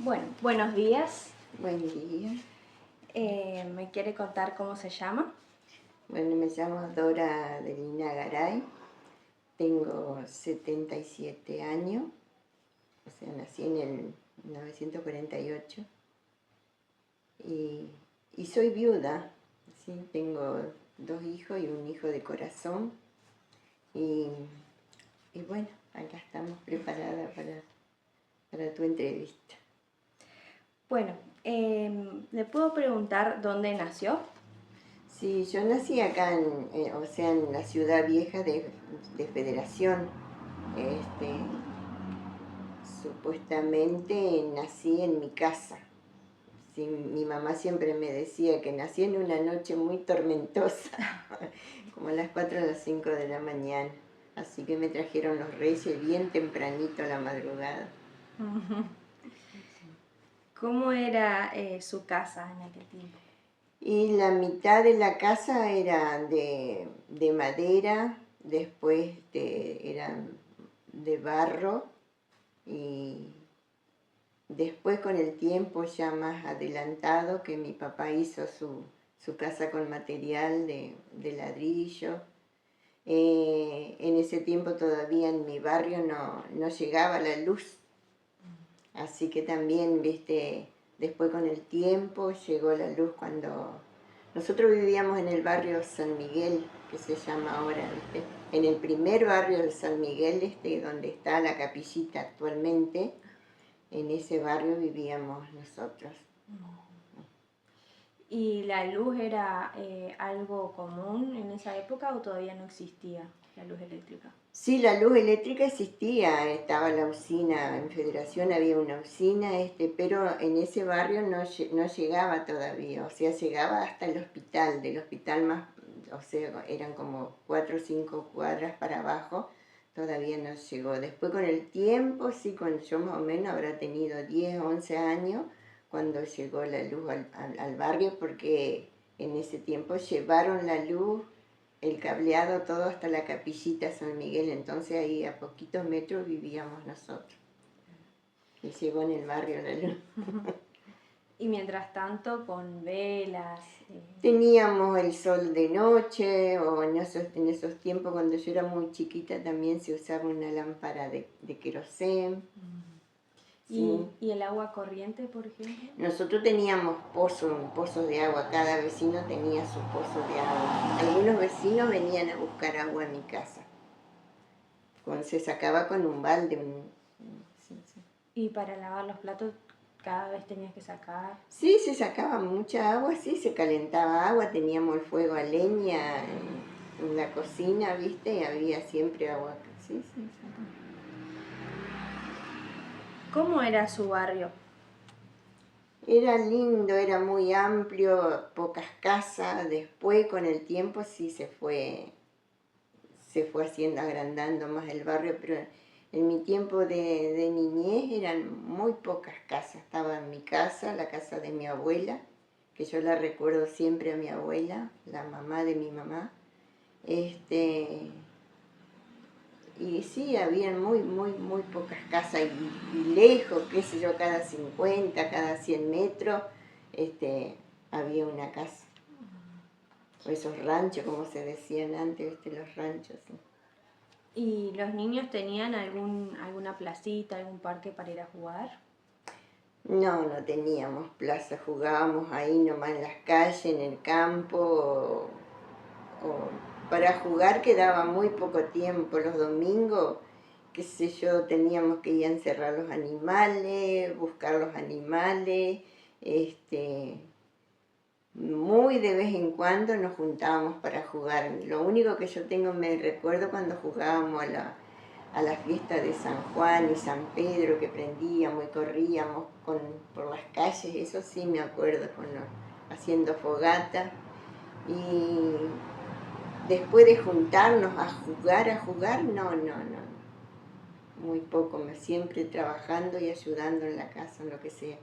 Bueno, buenos días. Buen día. ¿Me quiere contar cómo se llama? Bueno, me llamo Dora Adelina Garay, tengo 77 años, o sea, nací en el 1948 y soy viuda, ¿sí? Tengo 2 hijos y un hijo de corazón y, y bueno, acá estamos preparadas para tu entrevista. Bueno, ¿le puedo preguntar dónde nació? Sí, yo nací acá, o sea, en la ciudad vieja de Federación. Supuestamente nací en mi casa. Sí, mi mamá siempre me decía que nací en una noche muy tormentosa, como a las 4 o las 5 de la mañana. Así que me trajeron los reyes bien tempranito a la madrugada. ¿Cómo era su casa en aquel tiempo? Y la mitad de la casa era de madera, después eran de barro y después con el tiempo ya más adelantado que mi papá hizo su casa con material de ladrillo. En ese tiempo todavía en mi barrio no llegaba la luz, así que también, viste, después con el tiempo llegó la luz cuando nosotros vivíamos en el barrio San Miguel, que se llama ahora, viste, en el primer barrio de San Miguel, donde está la capillita actualmente. En ese barrio vivíamos nosotros. ¿Y la luz era algo común en esa época o todavía no existía la luz eléctrica? Sí, la luz eléctrica existía, estaba la usina, en Federación había una usina, pero en ese barrio no llegaba todavía, o sea, llegaba hasta el hospital, del hospital más, o sea, eran como 4 o 5 cuadras para abajo, todavía no llegó. Después con el tiempo, sí, cuando yo más o menos habrá tenido 10, 11 años, cuando llegó la luz al barrio, porque en ese tiempo llevaron la luz, el cableado, todo hasta la capillita San Miguel, entonces ahí a poquitos metros vivíamos nosotros. Y llegó en el barrio la luz. Y mientras tanto, con velas. Teníamos el sol de noche, o en esos tiempos cuando yo era muy chiquita también se usaba una lámpara de querosén. Sí. ¿Y el agua corriente, por ejemplo? Nosotros teníamos pozos de agua, cada vecino tenía su pozo de agua. Algunos vecinos venían a buscar agua a mi casa. Se sacaba con un balde. Sí, sí. ¿Y para lavar los platos cada vez tenías que sacar? Sí, se sacaba mucha agua, sí, se calentaba agua, teníamos el fuego a leña en la cocina, ¿viste? Y había siempre agua. Sí, sí, sí. ¿Cómo era su barrio? Era lindo, era muy amplio, pocas casas. Después, con el tiempo, sí se fue haciendo, agrandando más el barrio, pero en mi tiempo de niñez eran muy pocas casas. Estaba en mi casa, la casa de mi abuela, que yo la recuerdo siempre a mi abuela, la mamá de mi mamá. Y sí, habían muy pocas casas y lejos, qué sé yo, cada 50, cada 100 metros, había una casa. O esos ranchos, como se decían antes, los ranchos. ¿Sí? ¿Y los niños tenían alguna placita, algún parque para ir a jugar? No teníamos plaza, jugábamos ahí nomás en las calles, en el campo, para jugar quedaba muy poco tiempo. Los domingos, qué sé yo, teníamos que ir a encerrar los animales, buscar los animales, muy de vez en cuando nos juntábamos para jugar. Lo único que yo me recuerdo cuando jugábamos a la fiesta de San Juan y San Pedro, que prendíamos y corríamos por las calles, eso sí me acuerdo, haciendo fogata. Y después de juntarnos a jugar, no. Muy poco, siempre trabajando y ayudando en la casa, en lo que sea.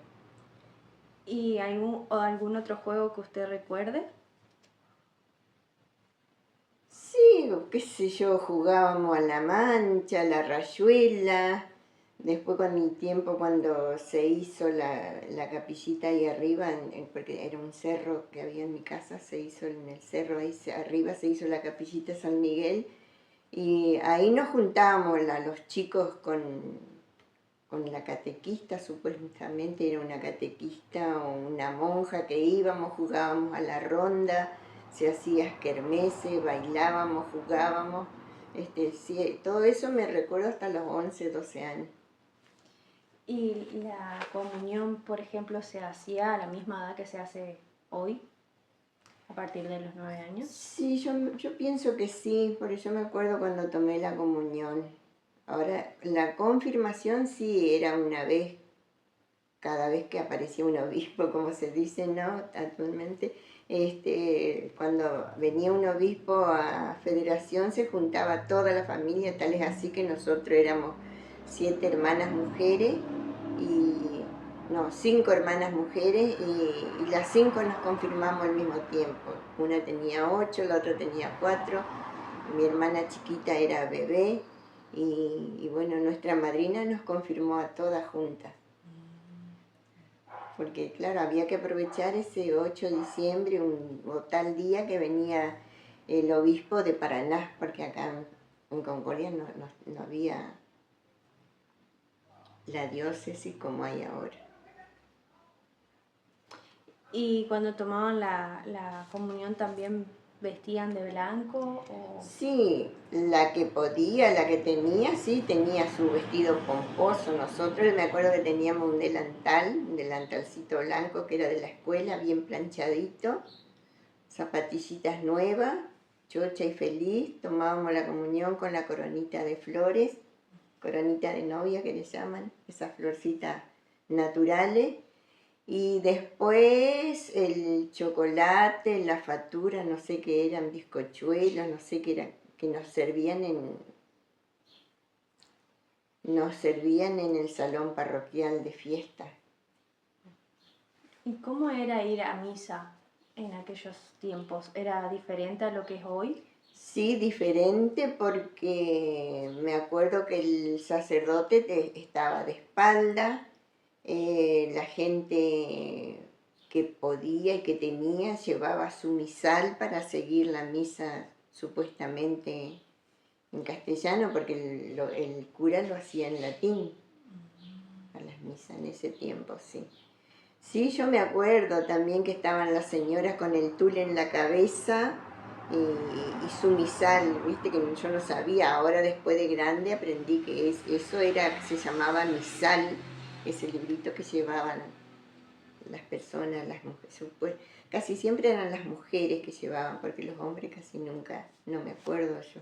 ¿Y algún otro juego que usted recuerde? Sí, qué sé yo, jugábamos a la mancha, a la rayuela, Después con el tiempo, cuando se hizo la capillita ahí arriba, porque era un cerro que había en mi casa, se hizo en el cerro ahí arriba, se hizo la capillita San Miguel, y ahí nos juntábamos los chicos con la catequista, supuestamente era una catequista o una monja que íbamos, jugábamos a la ronda, se hacía eskermeses, bailábamos, jugábamos, sí, todo eso me recuerdo hasta los 11, 12 años. ¿Y la comunión, por ejemplo, se hacía a la misma edad que se hace hoy, a partir de los 9 años? Sí, yo pienso que sí, por eso me acuerdo cuando tomé la comunión. Ahora, la confirmación sí era una vez, cada vez que aparecía un obispo, como se dice, ¿no? Actualmente, cuando venía un obispo a Federación se juntaba toda la familia, tal es así que nosotros éramos 7 hermanas mujeres y no, 5 hermanas mujeres y las 5 nos confirmamos al mismo tiempo. Una tenía 8, la otra tenía 4, mi hermana chiquita era bebé y bueno, nuestra madrina nos confirmó a todas juntas. Porque claro, había que aprovechar ese 8 de diciembre o tal día que venía el obispo de Paraná, porque acá en Concordia no había la diócesis como hay ahora. ¿Y cuando tomaban la comunión también vestían de blanco? O... Sí, la que podía, la que tenía, sí, tenía su vestido pomposo. Nosotros me acuerdo que teníamos un delantalcito blanco que era de la escuela, bien planchadito, zapatillitas nuevas, chocha y feliz. Tomábamos la comunión con la coronita de flores, coronita de novia que le llaman, esas florcitas naturales. Y después el chocolate, la factura, no sé qué eran, bizcochuelos, no sé qué eran, que nos servían en el salón parroquial de fiesta. ¿Y cómo era ir a misa en aquellos tiempos? ¿Era diferente a lo que es hoy? Sí, diferente porque me acuerdo que el sacerdote estaba de espalda, la gente que podía y que tenía llevaba su misal para seguir la misa supuestamente en castellano, porque el cura lo hacía en latín a las misas en ese tiempo, sí. Sí, yo me acuerdo también que estaban las señoras con el tul en la cabeza y su misal, viste que yo no sabía, ahora después de grande aprendí que eso se llamaba misal, ese librito que llevaban las personas, las mujeres, pues, casi siempre eran las mujeres que llevaban, porque los hombres casi nunca, no me acuerdo yo.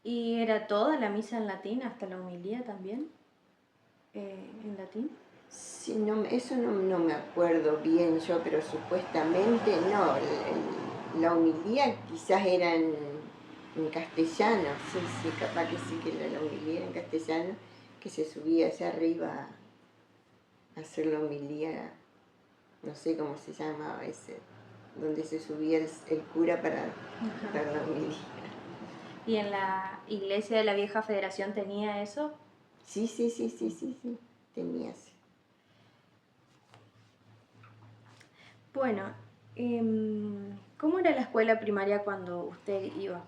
¿Y era toda la misa en latín, hasta la homilía también? ¿En latín? Sí, no, eso no me acuerdo bien yo, pero supuestamente no. La homilía quizás era en castellano, sí, capaz que sí que la homilía era en castellano, que se subía allá arriba a hacer la homilía, no sé cómo se llamaba ese, donde se subía el cura para dar la homilía. ¿Y en la iglesia de la Vieja Federación tenía eso? Sí, tenía así. Bueno, ¿cómo era la escuela primaria cuando usted iba?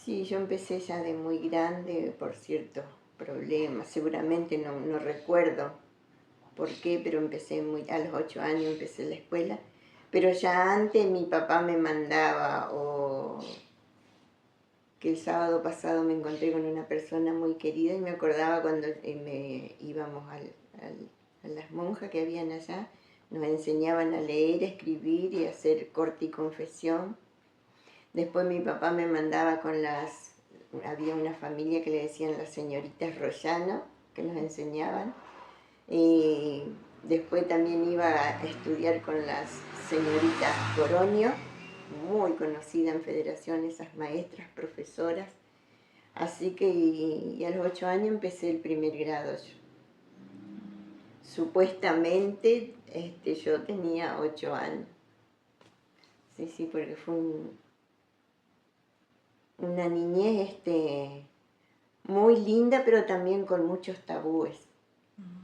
Sí, yo empecé ya de muy grande por ciertos problemas, seguramente no recuerdo por qué, pero empecé a los 8 años empecé la escuela, pero ya antes mi papá me mandaba, o que el sábado pasado me encontré con una persona muy querida y me acordaba cuando íbamos a las monjas que habían allá, nos enseñaban a leer, a escribir y a hacer corte y confesión. Después mi papá me mandaba había una familia que le decían las señoritas Rollano, que nos enseñaban. Y después también iba a estudiar con las señoritas Coronio, muy conocida en Federación, esas maestras, profesoras. Así que y a los 8 años empecé el primer grado yo. Supuestamente yo tenía 8 años. Sí, porque fue una niñez muy linda, pero también con muchos tabúes.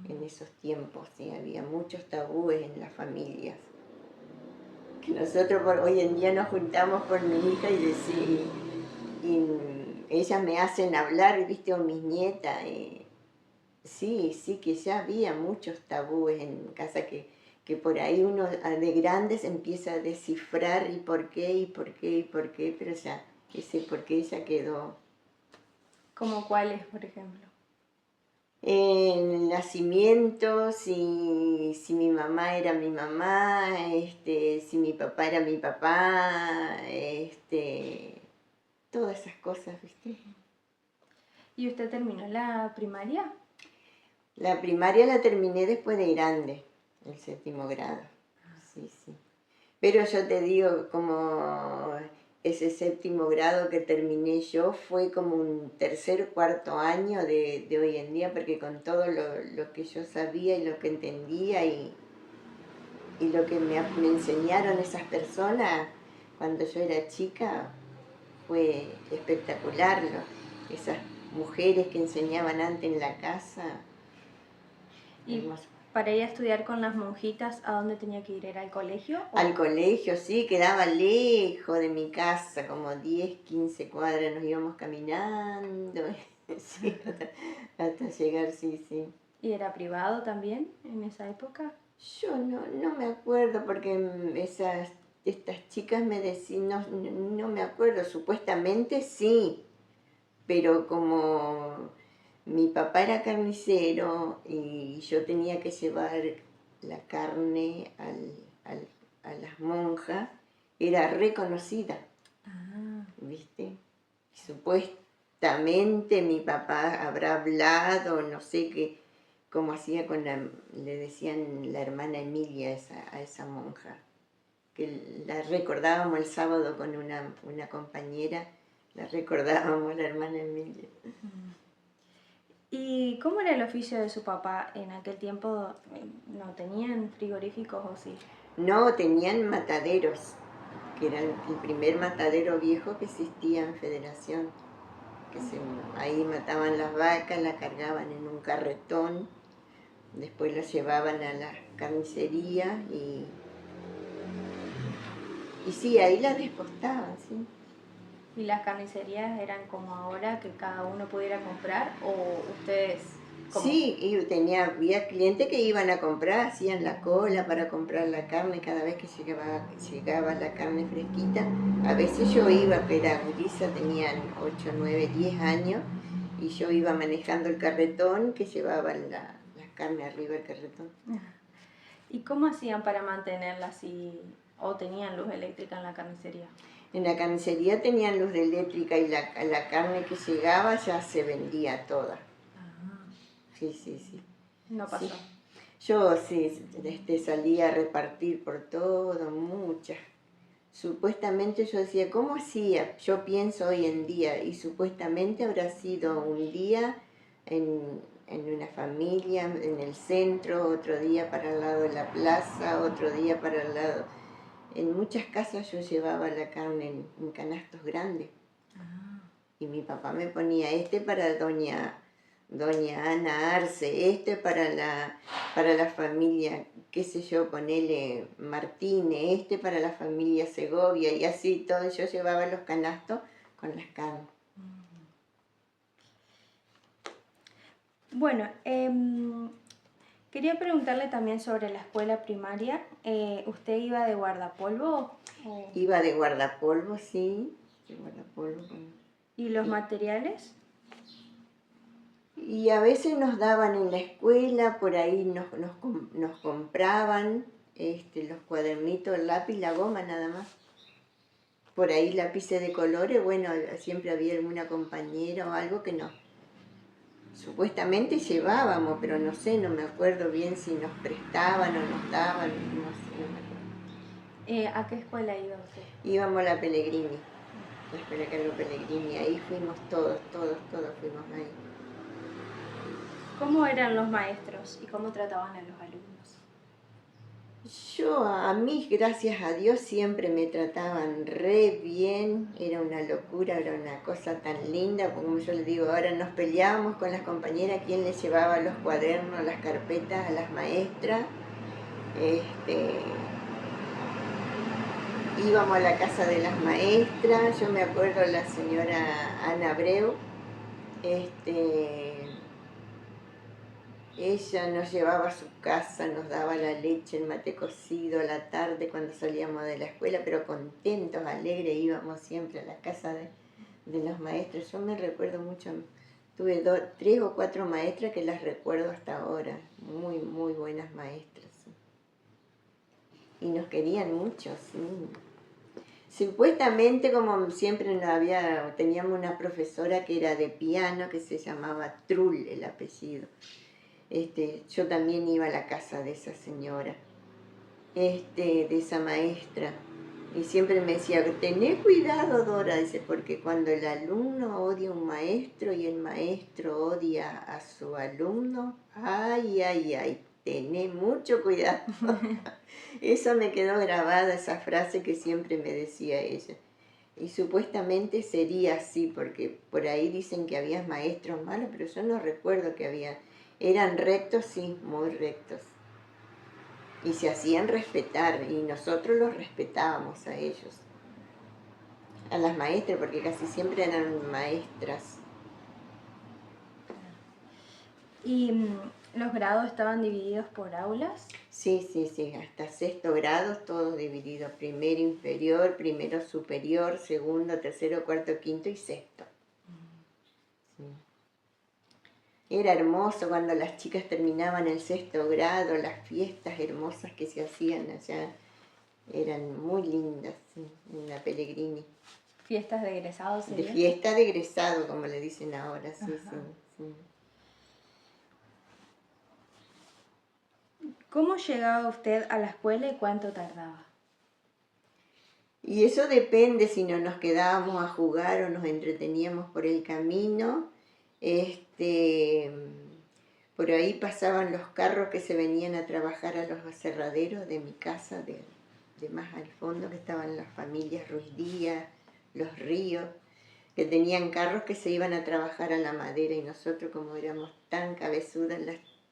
En esos tiempos, sí, había muchos tabúes en las familias. Que nosotros hoy en día nos juntamos con mi hija y ellas me hacen hablar, ¿viste? O mis nietas. Sí, sí, que ya había muchos tabúes en casa que por ahí uno de grandes empieza a descifrar y por qué, y por qué, y por qué, pero ya ese por qué ya quedó. ¿Como cuáles, por ejemplo? En el nacimiento, si mi mamá era mi mamá, si mi papá era mi papá, todas esas cosas, ¿viste? ¿Y usted terminó la primaria? La primaria la terminé después de grande, el 7º grado. Sí, sí. Pero yo te digo, como ese 7º grado que terminé yo fue como un 3er, 4.º año de hoy en día, porque con todo lo que yo sabía y lo que entendía y lo que me enseñaron esas personas cuando yo era chica, fue espectacular. Esas mujeres que enseñaban antes en la casa, ¿Y hermoso. para ir a estudiar con las monjitas, a dónde tenía que ir? ¿Era al colegio? Al colegio, sí, quedaba lejos de mi casa, como 10, 15 cuadras, nos íbamos caminando, sí, hasta llegar, sí, sí. ¿Y era privado también en esa época? Yo no me acuerdo porque estas chicas me decían, no me acuerdo, supuestamente sí, pero como mi papá era carnicero y yo tenía que llevar la carne a las monjas, era reconocida, ¿viste? Supuestamente mi papá habrá hablado, no sé qué, cómo hacía le decían la hermana Emilia a esa monja, que la recordábamos el sábado con una compañera, la recordábamos la hermana Emilia. ¿Y cómo era el oficio de su papá en aquel tiempo? ¿No tenían frigoríficos o sí? No, tenían mataderos, que era el primer matadero viejo que existía en Federación, que ahí mataban las vacas, las cargaban en un carretón, después las llevaban a la carnicería y sí, ahí las despostaban, sí. ¿Y las carnicerías eran como ahora, que cada uno pudiera comprar? ¿O ustedes como? Sí, y había clientes que iban a comprar, hacían la cola para comprar la carne cada vez que llegaba la carne fresquita. A veces yo iba, pero era gurisa, tenían 8, 9, 10 años, y yo iba manejando el carretón que llevaba la carne arriba del carretón. ¿Y cómo hacían para mantenerla así? ¿O tenían luz eléctrica en la carnicería? En la carnicería tenían luz eléctrica y la carne que llegaba ya se vendía toda. Sí, sí, sí. No pasó. Sí. Yo sí, salía a repartir por todo, muchas. Supuestamente yo decía, ¿cómo hacía? Yo pienso hoy en día, y supuestamente habrá sido un día en una familia, en el centro, otro día para el lado de la plaza, otro día para el lado. En muchas casas yo llevaba la carne en canastos grandes. Y mi papá me ponía para doña Ana Arce, para la familia, qué sé yo, ponele Martínez, para la familia Segovia, y así todo. Yo llevaba los canastos con las carnes. Bueno, quería preguntarle también sobre la escuela primaria. ¿Usted iba de guardapolvo? Iba de guardapolvo, sí, de guardapolvo. ¿Y los materiales? Y a veces nos daban en la escuela, por ahí nos compraban los cuadernitos, el lápiz, la goma nada más. Por ahí lápices de colores, bueno, siempre había alguna compañera o algo que nos supuestamente llevábamos, pero no sé, no me acuerdo bien si nos prestaban o nos daban, no sé, no me acuerdo. ¿A qué escuela iba usted? Íbamos a la Pellegrini, la escuela Carlos Pellegrini, ahí fuimos todos fuimos ahí. ¿Cómo eran los maestros y cómo trataban a los alumnos? A mí, gracias a Dios, siempre me trataban re bien, era una locura, era una cosa tan linda, como yo les digo, ahora nos peleábamos con las compañeras quién les llevaba los cuadernos, las carpetas a las maestras. Íbamos a la casa de las maestras, yo me acuerdo la señora Ana Abreu, ella nos llevaba a su casa, nos daba la leche, el mate cocido a la tarde cuando salíamos de la escuela, pero contentos, alegres, íbamos siempre a la casa de los maestros. Yo me recuerdo mucho, tuve 3 o 4 maestras que las recuerdo hasta ahora, muy, muy buenas maestras. Y nos querían mucho, sí. Supuestamente, como siempre teníamos una profesora que era de piano, que se llamaba Trull, el apellido. Yo también iba a la casa de esa señora, de esa maestra, y siempre me decía, tené cuidado, Dora, dice, porque cuando el alumno odia a un maestro y el maestro odia a su alumno, ay, ay, ay, tené mucho cuidado. Eso me quedó grabada, esa frase que siempre me decía ella. Y supuestamente sería así, porque por ahí dicen que había maestros malos, pero yo no recuerdo que había. Eran rectos, sí, muy rectos. Y se hacían respetar, y nosotros los respetábamos a ellos. A las maestras, porque casi siempre eran maestras. ¿Y los grados estaban divididos por aulas? Sí, hasta 6º grado, todos divididos. Primero inferior, primero superior, segundo, tercero, cuarto, quinto y sexto. Sí. Era hermoso cuando las chicas terminaban el 6º grado, las fiestas hermosas que se hacían allá. Eran muy lindas, sí, en la Pellegrini. ¿Fiestas de egresados sería? De fiesta de egresado, como le dicen ahora, sí. ¿Cómo llegaba usted a la escuela y cuánto tardaba? Y eso depende si no nos quedábamos a jugar o nos entreteníamos por el camino. Por ahí pasaban los carros que se venían a trabajar a los aserraderos de mi casa, de más al fondo, que estaban las familias Ruiz Díaz, los Ríos, que tenían carros que se iban a trabajar a la madera, y nosotros, como éramos tan cabezudas,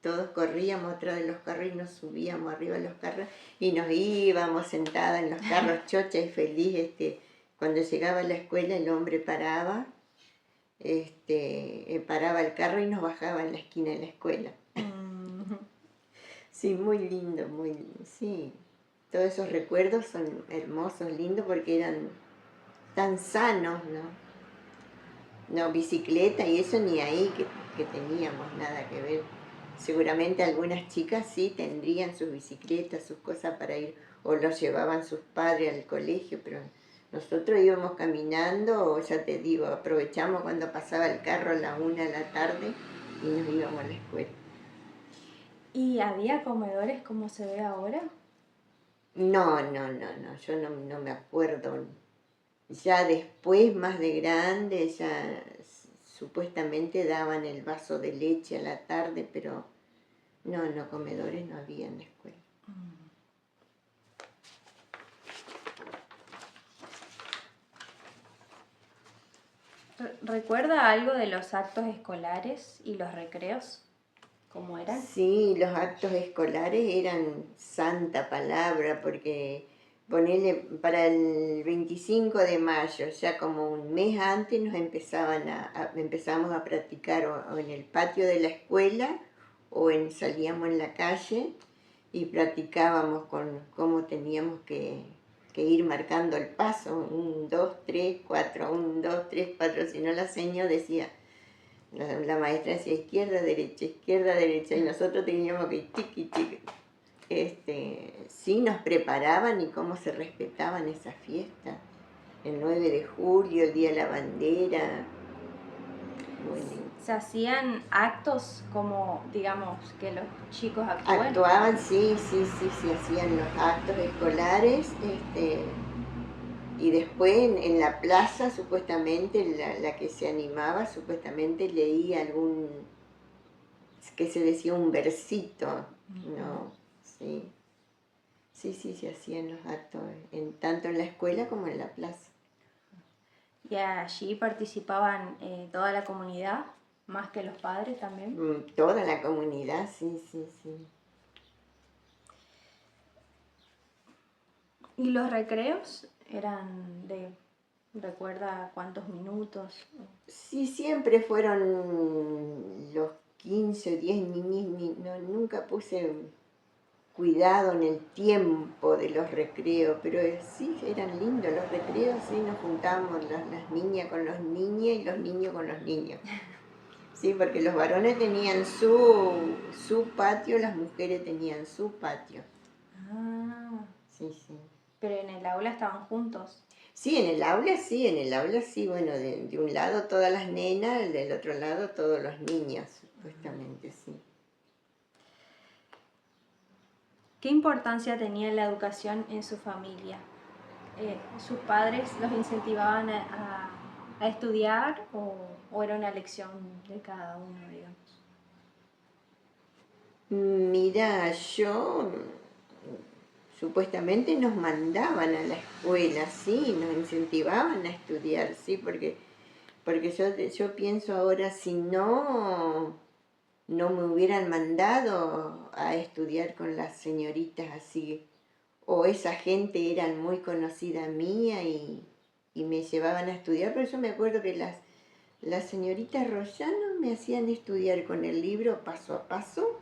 todos corríamos atrás de los carros y nos subíamos arriba de los carros y nos íbamos sentadas en los carros chocha y feliz. Cuando llegaba a la escuela el hombre paraba, paraba el carro y nos bajaba en la esquina de la escuela. Sí, muy lindo, sí. Todos esos recuerdos son hermosos, lindos, porque eran tan sanos, ¿no? No, bicicleta y eso ni ahí que teníamos nada que ver. Seguramente algunas chicas sí tendrían sus bicicletas, sus cosas para ir, o los llevaban sus padres al colegio, pero nosotros íbamos caminando, o ya te digo, aprovechamos cuando pasaba el carro a la 1 de la tarde y nos íbamos a la escuela. ¿Y había comedores como se ve ahora? No, yo no me acuerdo. Ya después, más de grande, ya supuestamente daban el vaso de leche a la tarde, pero no, comedores no había en la escuela. ¿Recuerda algo de los actos escolares y los recreos? ¿Cómo eran? Sí, los actos escolares eran santa palabra, porque ponele para el 25 de mayo, ya como un mes antes nos empezamos a practicar o en el patio de la escuela o salíamos en la calle y practicábamos con cómo teníamos que ir marcando el paso, 1, 2, 3, 4, 1, 2, 3, 4, si no la señora decía, la maestra decía izquierda, derecha, y nosotros teníamos que chiqui. Sí nos preparaban y cómo se respetaban esas fiestas. El 9 de julio, el Día de la Bandera. ¿Se hacían actos como, digamos, que los chicos actúan? Actuaban, sí, hacían los actos escolares, y después en la plaza, supuestamente, la que se animaba, supuestamente leía algún, que se decía un versito, ¿no? Sí. Sí, sí, se hacían los actos, tanto en la escuela como en la plaza. Y allí participaban toda la comunidad, más que los padres también. Toda la comunidad, sí, sí, sí. ¿Y los recreos eran de, recuerda cuántos minutos? Sí, siempre fueron los 15 o 10 niños, nunca puse cuidado en el tiempo de los recreos, pero sí, eran lindos los recreos, sí, nos juntábamos las niñas con los niños y los niños con los niños. Sí, porque los varones tenían su patio, las mujeres tenían su patio. Ah, Sí, sí. pero en el aula estaban juntos. Sí, en el aula sí, bueno, de un lado todas las nenas, del otro lado todos los niños, supuestamente, sí. ¿Qué importancia tenía la educación en su familia? ¿Sus padres los incentivaban a estudiar o era una elección de cada uno, digamos? Mira, supuestamente nos mandaban a la escuela, sí, nos incentivaban a estudiar, sí, porque yo pienso ahora, si no me hubieran mandado a estudiar con las señoritas así, o esa gente eran muy conocida mía y me llevaban a estudiar, pero yo me acuerdo que las señoritas Rollano me hacían estudiar con el libro paso a paso,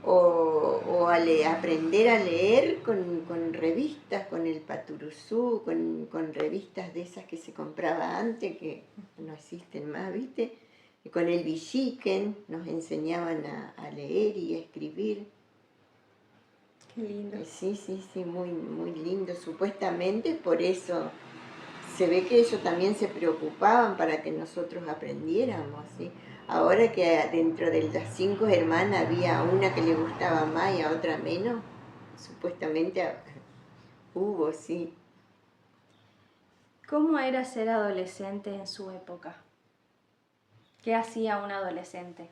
o aprender a leer con revistas, con el Paturuzú, con revistas de esas que se compraba antes, que no existen más, ¿viste? Y con el Villiquen nos enseñaban a leer y a escribir. Qué lindo. Sí, sí, sí, muy, muy lindo. Supuestamente por eso se ve que ellos también se preocupaban para que nosotros aprendiéramos, ¿sí? Ahora que dentro de las 5 hermanas había una que le gustaba más y a otra menos, supuestamente hubo, sí. ¿Cómo era ser adolescente en su época? ¿Qué hacía un adolescente?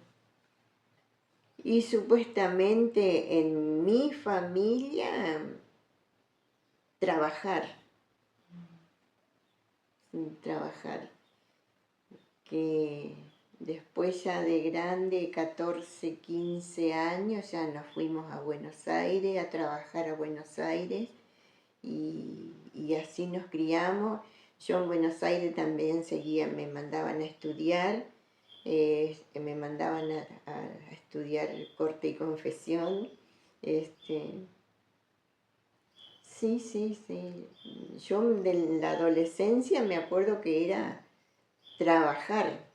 Y supuestamente en mi familia trabajar, trabajar, que después ya de grande, 14, 15 años, ya nos fuimos a Buenos Aires, a trabajar a Buenos Aires, y así nos criamos. Yo en Buenos Aires también seguía, me mandaban a estudiar, me mandaban a estudiar corte y confesión. Sí, sí, sí. Yo de la adolescencia me acuerdo que era trabajar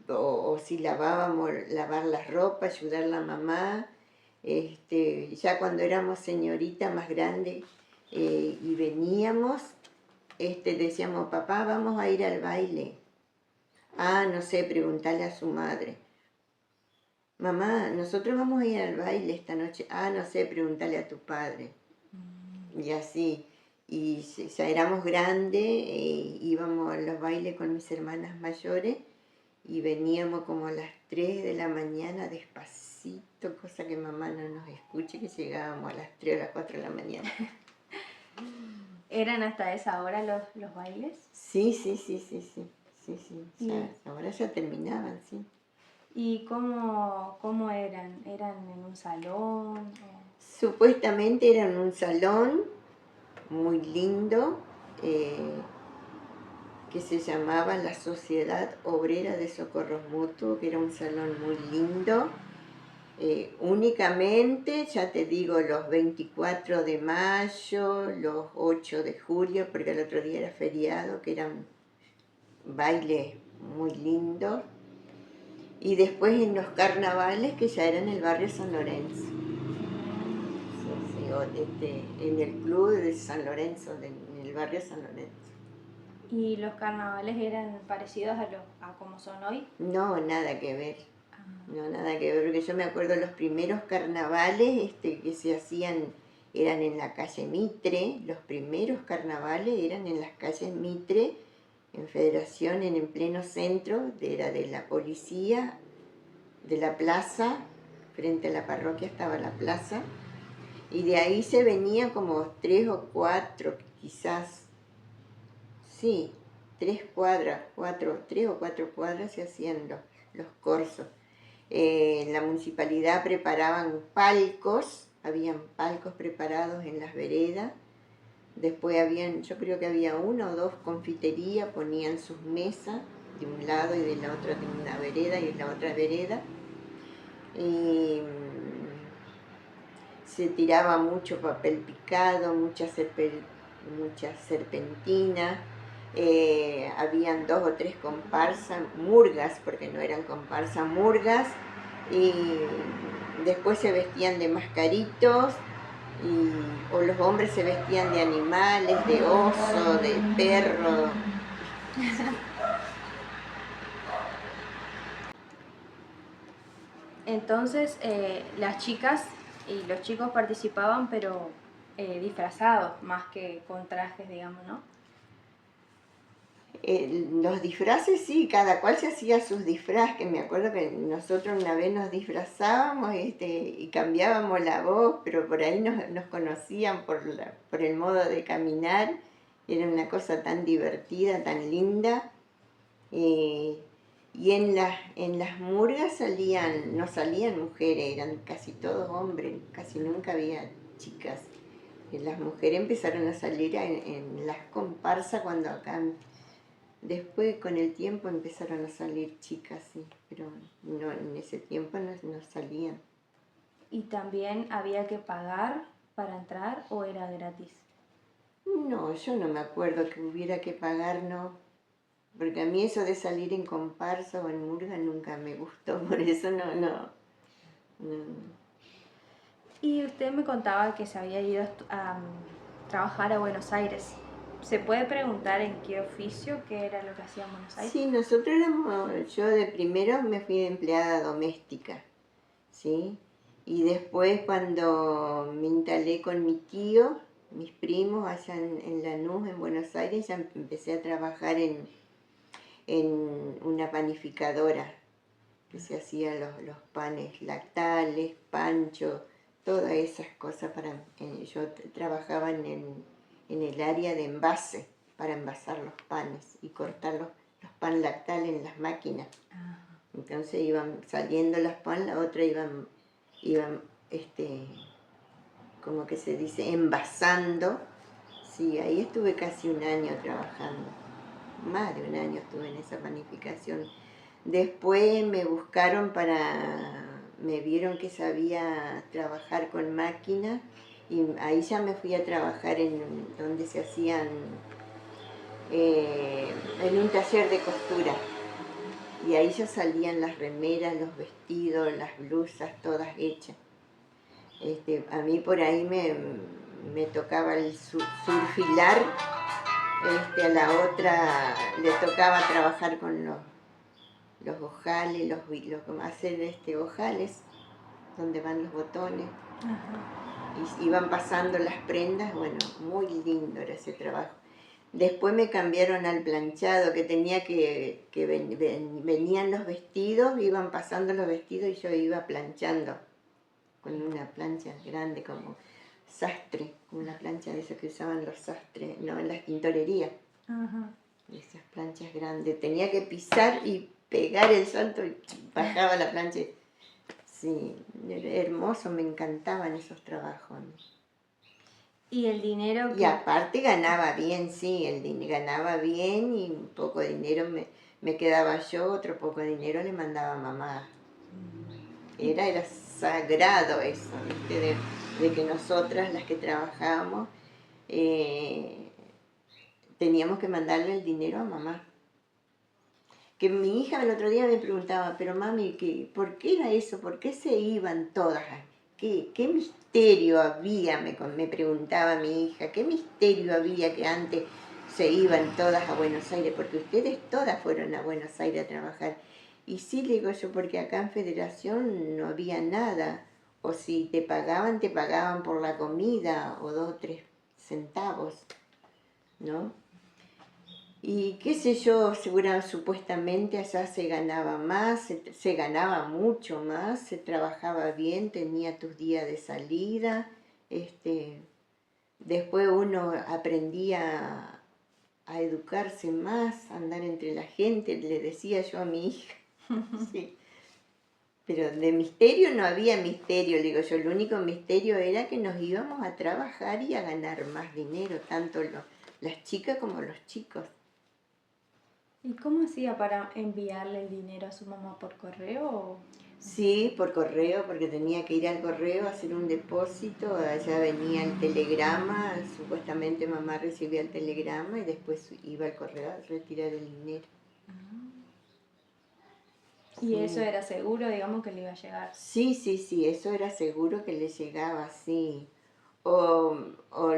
o si lavar la ropa, ayudar a la mamá. Ya cuando éramos señorita más grande y veníamos, decíamos, papá, vamos a ir al baile. Ah, no sé, preguntarle a su madre. Mamá, nosotros vamos a ir al baile esta noche. Ah, no sé, preguntarle a tu padre. Y así. Y ya éramos grandes, íbamos a los bailes con mis hermanas mayores y veníamos como a las 3 de la mañana despacito, cosa que mamá no nos escuche, que llegábamos a las 3 o las 4 de la mañana. ¿Eran hasta esa hora los bailes? Sí, sí, sí, sí, sí, sí, sí. Ya, ahora ya terminaban, sí. ¿Y cómo eran? ¿Eran en un salón? Supuestamente era en un salón muy lindo, que se llamaba la Sociedad Obrera de Socorros Mutuos, que era un salón muy lindo. Únicamente, ya te digo, los 24 de mayo, los 8 de julio, porque el otro día era feriado, que eran bailes muy lindos. Y después en los carnavales, que ya era en el barrio San Lorenzo. Sí, sí, en el club de San Lorenzo, en el barrio San Lorenzo. ¿Y los carnavales eran parecidos a como son hoy? No, nada que ver. No, nada que ver, porque yo me acuerdo los primeros carnavales que se hacían eran en la calle Mitre, los primeros carnavales eran en las calles Mitre, en Federación, en pleno centro, era de la policía, de la plaza, frente a la parroquia estaba la plaza, Y de ahí se venía como 3 o 4, quizás, sí, 3 cuadras, 3 o 4 cuadras se hacían los corsos. En la municipalidad preparaban palcos, habían palcos preparados en las veredas. Después habían, yo creo que había 1 o 2 confiterías, ponían sus mesas de un lado y de la otra, de una vereda y de la otra vereda. Y se tiraba mucho papel picado, mucha serpentina. Habían 2 o 3 comparsas, murgas, porque no eran comparsas, murgas. Y después se vestían de mascaritos. O los hombres se vestían de animales, de oso, de perro. Entonces, las chicas y los chicos participaban, pero disfrazados, más que con trajes, digamos, ¿no? Los disfraces sí, cada cual se hacía sus disfraces, que me acuerdo que nosotros una vez nos disfrazábamos y cambiábamos la voz, pero por ahí nos conocían por el modo de caminar, era una cosa tan divertida, tan linda. Y en las murgas no salían mujeres, eran casi todos hombres, casi nunca había chicas. Las mujeres empezaron a salir en las comparsas cuando acá. Después con el tiempo empezaron a salir chicas, sí, pero no, en ese tiempo no salían. ¿Y también había que pagar para entrar o era gratis? No, yo no me acuerdo que hubiera que pagar, no. Porque a mí eso de salir en comparsa o en murga nunca me gustó, por eso no. Y usted me contaba que se había ido a trabajar a Buenos Aires. ¿Se puede preguntar en qué oficio, qué era lo que hacía en Buenos Aires? Sí, nosotros yo de primero me fui de empleada doméstica, ¿sí? Y después cuando me instalé con mi tío, mis primos allá en Lanús, en Buenos Aires, ya empecé a trabajar en una panificadora que se hacían los panes lactales, pancho, todas esas cosas. Yo trabajaba en el área de envase para envasar los panes y cortar los pan lactales en las máquinas. Entonces iban saliendo las pan, la otra iban como que se dice, envasando. Sí, ahí estuve casi un año trabajando, más de un año estuve en esa panificación. Después me vieron que sabía trabajar con máquinas y ahí ya me fui a trabajar en donde se hacían, en un taller de costura. Y ahí ya salían las remeras, los vestidos, las blusas, todas hechas. A mí por ahí me tocaba el surfilar, a la otra le tocaba trabajar con los ojales, hacer ojales donde van los botones. Y iban pasando las prendas, bueno, muy lindo era ese trabajo. Después me cambiaron al planchado, que tenía venían los vestidos, iban pasando los vestidos y yo iba planchando con una plancha grande como sastre, una plancha de esas que usaban los sastres, no, en las tintorerías. Esas planchas grandes, tenía que pisar y pegar el salto y bajaba la plancha. Sí, era hermoso, me encantaban esos trabajos. ¿Y el dinero Y aparte ganaba bien, sí, ganaba bien y un poco de dinero me quedaba yo, otro poco de dinero le mandaba a mamá. Era sagrado eso, ¿viste? De que nosotras, las que trabajábamos, teníamos que mandarle el dinero a mamá. Que mi hija el otro día me preguntaba, pero mami, ¿por qué era eso? ¿Por qué se iban todas? ¿Qué misterio había? Me preguntaba mi hija, ¿qué misterio había que antes se iban todas a Buenos Aires? Porque ustedes todas fueron a Buenos Aires a trabajar. Y sí, le digo yo, porque acá en Federación no había nada. O si te pagaban por la comida o 2 o 3 centavos, ¿no? Y qué sé yo, supuestamente allá se ganaba más, se ganaba mucho más, se trabajaba bien, tenía tus días de salida, Después uno aprendía a educarse más, a andar entre la gente, le decía yo a mi hija. Sí. Pero de misterio no había misterio, le digo yo, el único misterio era que nos íbamos a trabajar y a ganar más dinero, tanto las chicas como los chicos. ¿Y cómo hacía para enviarle el dinero a su mamá por correo? Sí, por correo, porque tenía que ir al correo a hacer un depósito, allá venía el telegrama, supuestamente mamá recibía el telegrama y después iba al correo a retirar el dinero. ¿Y eso Sí. era seguro, digamos, que le iba a llegar? Sí, eso era seguro que le llegaba, sí. O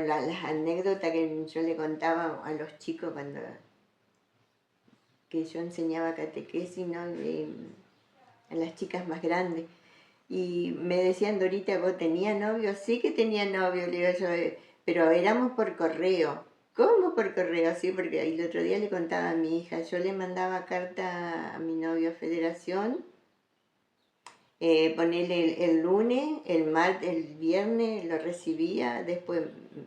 las anécdotas que yo le contaba a los chicos cuando que yo enseñaba catequesis, ¿no? A las chicas más grandes. Y me decían, Dorita, ¿vos tenías novio? Sí que tenía novio, le digo yo, pero éramos por correo. ¿Cómo por correo? Sí, porque el otro día le contaba a mi hija, yo le mandaba carta a mi novio a Federación, ponerle el lunes, el martes, el viernes lo recibía, después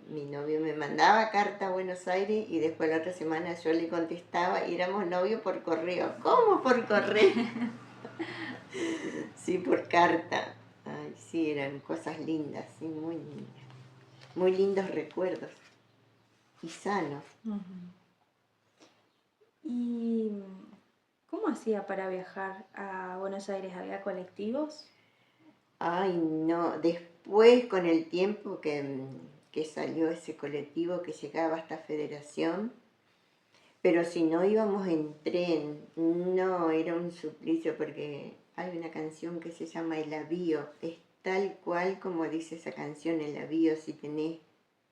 mi novio me mandaba carta a Buenos Aires y después la otra semana yo le contestaba y éramos novios por correo. ¿Cómo por correo? Sí, por carta. Ay, sí, eran cosas lindas, sí, muy lindas. Muy lindos recuerdos y sanos. ¿Y cómo hacía para viajar a Buenos Aires? ¿Había colectivos? Ay, no, después con el tiempo que salió ese colectivo que llegaba hasta Federación, pero si no íbamos en tren, no, era un suplicio porque hay una canción que se llama El Avío, es tal cual como dice esa canción, El Avío, si tenés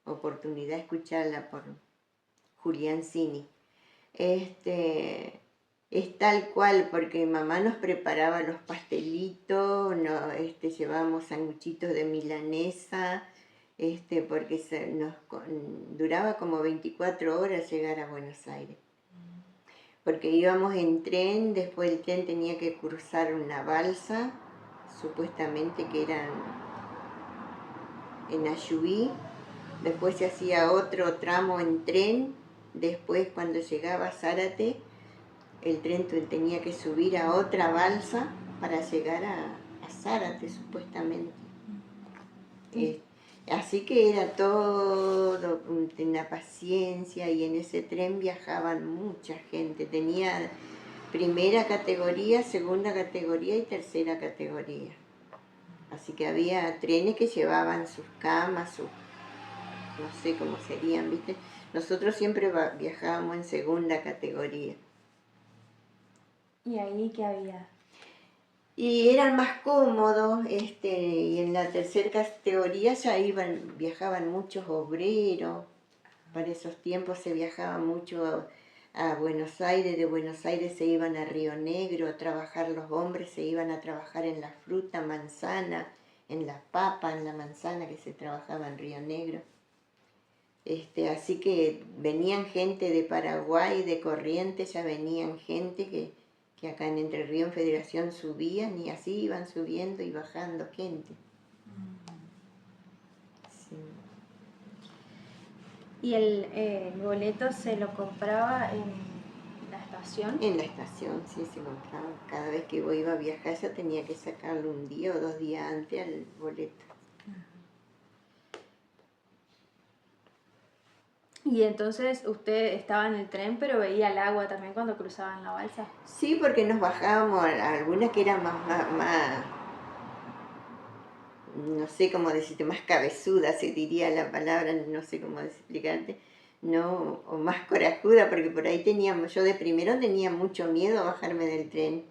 oportunidad de escucharla por Julián Cini. Es tal cual, porque mamá nos preparaba los pastelitos, no, llevábamos sanguchitos de milanesa, porque duraba como 24 horas llegar a Buenos Aires. Porque íbamos en tren, después el tren tenía que cruzar una balsa, supuestamente que eran en Ayubí, después se hacía otro tramo en tren, después cuando llegaba a Zárate, el tren tenía que subir a otra balsa para llegar a Zárate, supuestamente. Así que era todo una paciencia y en ese tren viajaban mucha gente. Tenía primera categoría, segunda categoría y tercera categoría. Así que había trenes que llevaban sus camas, no sé cómo serían, ¿viste? Nosotros siempre viajábamos en segunda categoría. ¿Y ahí qué había? Y eran más cómodos, y en la tercera categoría ya viajaban muchos obreros. Para esos tiempos se viajaba mucho a Buenos Aires, de Buenos Aires se iban a Río Negro a trabajar los hombres, se iban a trabajar en la fruta, manzana, en la papa, en la manzana que se trabajaba en Río Negro. Así que venían gente de Paraguay, de Corrientes, ya venían gente que acá en Entre Ríos en Federación subían y así iban subiendo y bajando gente. Sí. ¿Y el boleto se lo compraba en la estación? En la estación, sí, se compraba. Cada vez que iba a viajar ya tenía que sacarlo un día o 2 días antes al boleto. Y entonces usted estaba en el tren, pero veía el agua también cuando cruzaban la balsa. Sí, porque nos bajábamos a algunas que eran más, no sé cómo decirte, más cabezuda, se diría la palabra, no sé cómo explicarte, no, o más corajuda, porque por ahí yo de primero tenía mucho miedo a bajarme del tren,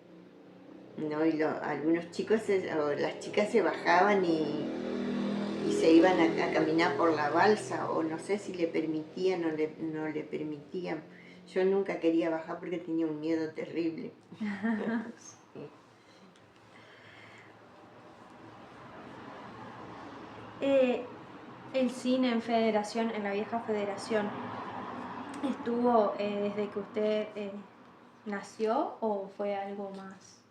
¿no? Y algunos chicos o las chicas se bajaban y se iban a caminar por la balsa, o no sé si le permitían o no le permitían. Yo nunca quería bajar porque tenía un miedo terrible. Sí. El cine en Federación, en la vieja Federación, ¿estuvo desde que usted nació o fue algo más?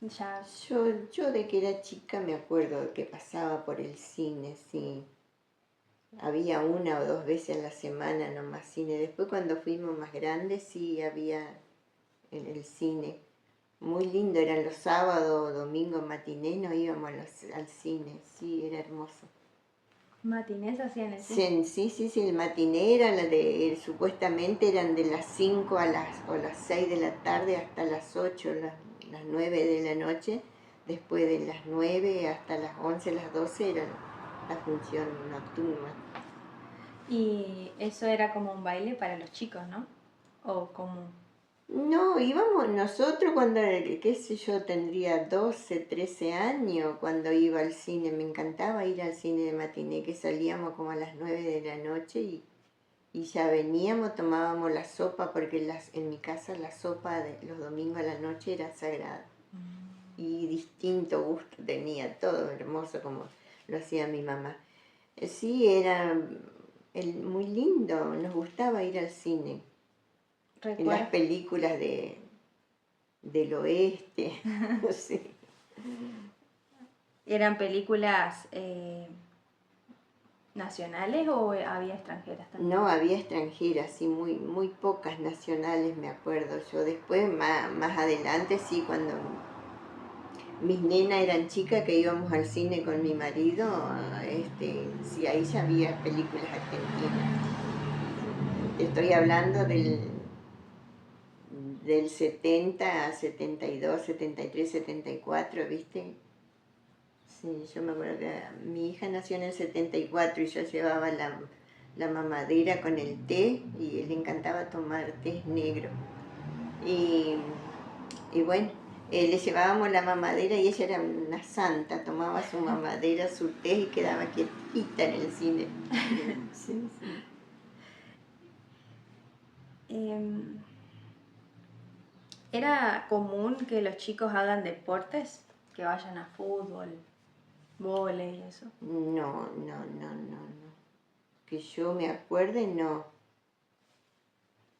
Ya. Yo de que era chica me acuerdo que pasaba por el cine, sí. Había una o dos veces a la semana nomás cine. Después cuando fuimos más grandes sí había en el cine. Muy lindo, eran los sábados, domingos, matinés, nos íbamos al cine, sí, era hermoso. Matinés hacían el cine. Sí, sí, sí, sí, el matiné era la de, supuestamente eran de las 5 o las 6 de la tarde hasta las 8, las 9 de la noche. Después de las 9 hasta las 11, las 12 era la función nocturna. Y eso era como un baile para los chicos, ¿no? O como... No, íbamos nosotros cuando, qué sé yo, tendría 12, 13 años cuando iba al cine. Me encantaba ir al cine de matiné, que salíamos como a las 9 de la noche y ya veníamos, tomábamos la sopa, porque en mi casa la sopa de los domingos a la noche era sagrada. Y distinto gusto tenía, todo hermoso como lo hacía mi mamá. Sí, era muy lindo, nos gustaba ir al cine. En las Recuerdo. películas del oeste, sí. ¿Eran películas nacionales o había extranjeras también? No, había extranjeras, sí, muy, muy pocas nacionales, me acuerdo yo. Después, más adelante, sí, cuando mis nenas eran chicas, que íbamos al cine con mi marido, sí, ahí ya había películas argentinas. Estoy hablando del 70 a 72, 73, 74, ¿viste? Sí, yo me acuerdo que mi hija nació en el 74 y yo llevaba la mamadera con el té y le encantaba tomar té negro. Y, y bueno, le llevábamos la mamadera y ella era una santa, tomaba su mamadera, su té y quedaba quietita en el cine. Sí, sí. Em, ¿Era común que los chicos hagan deportes? Que vayan a fútbol, vóley y eso. No, no, no, no, no. Que yo me acuerde, no.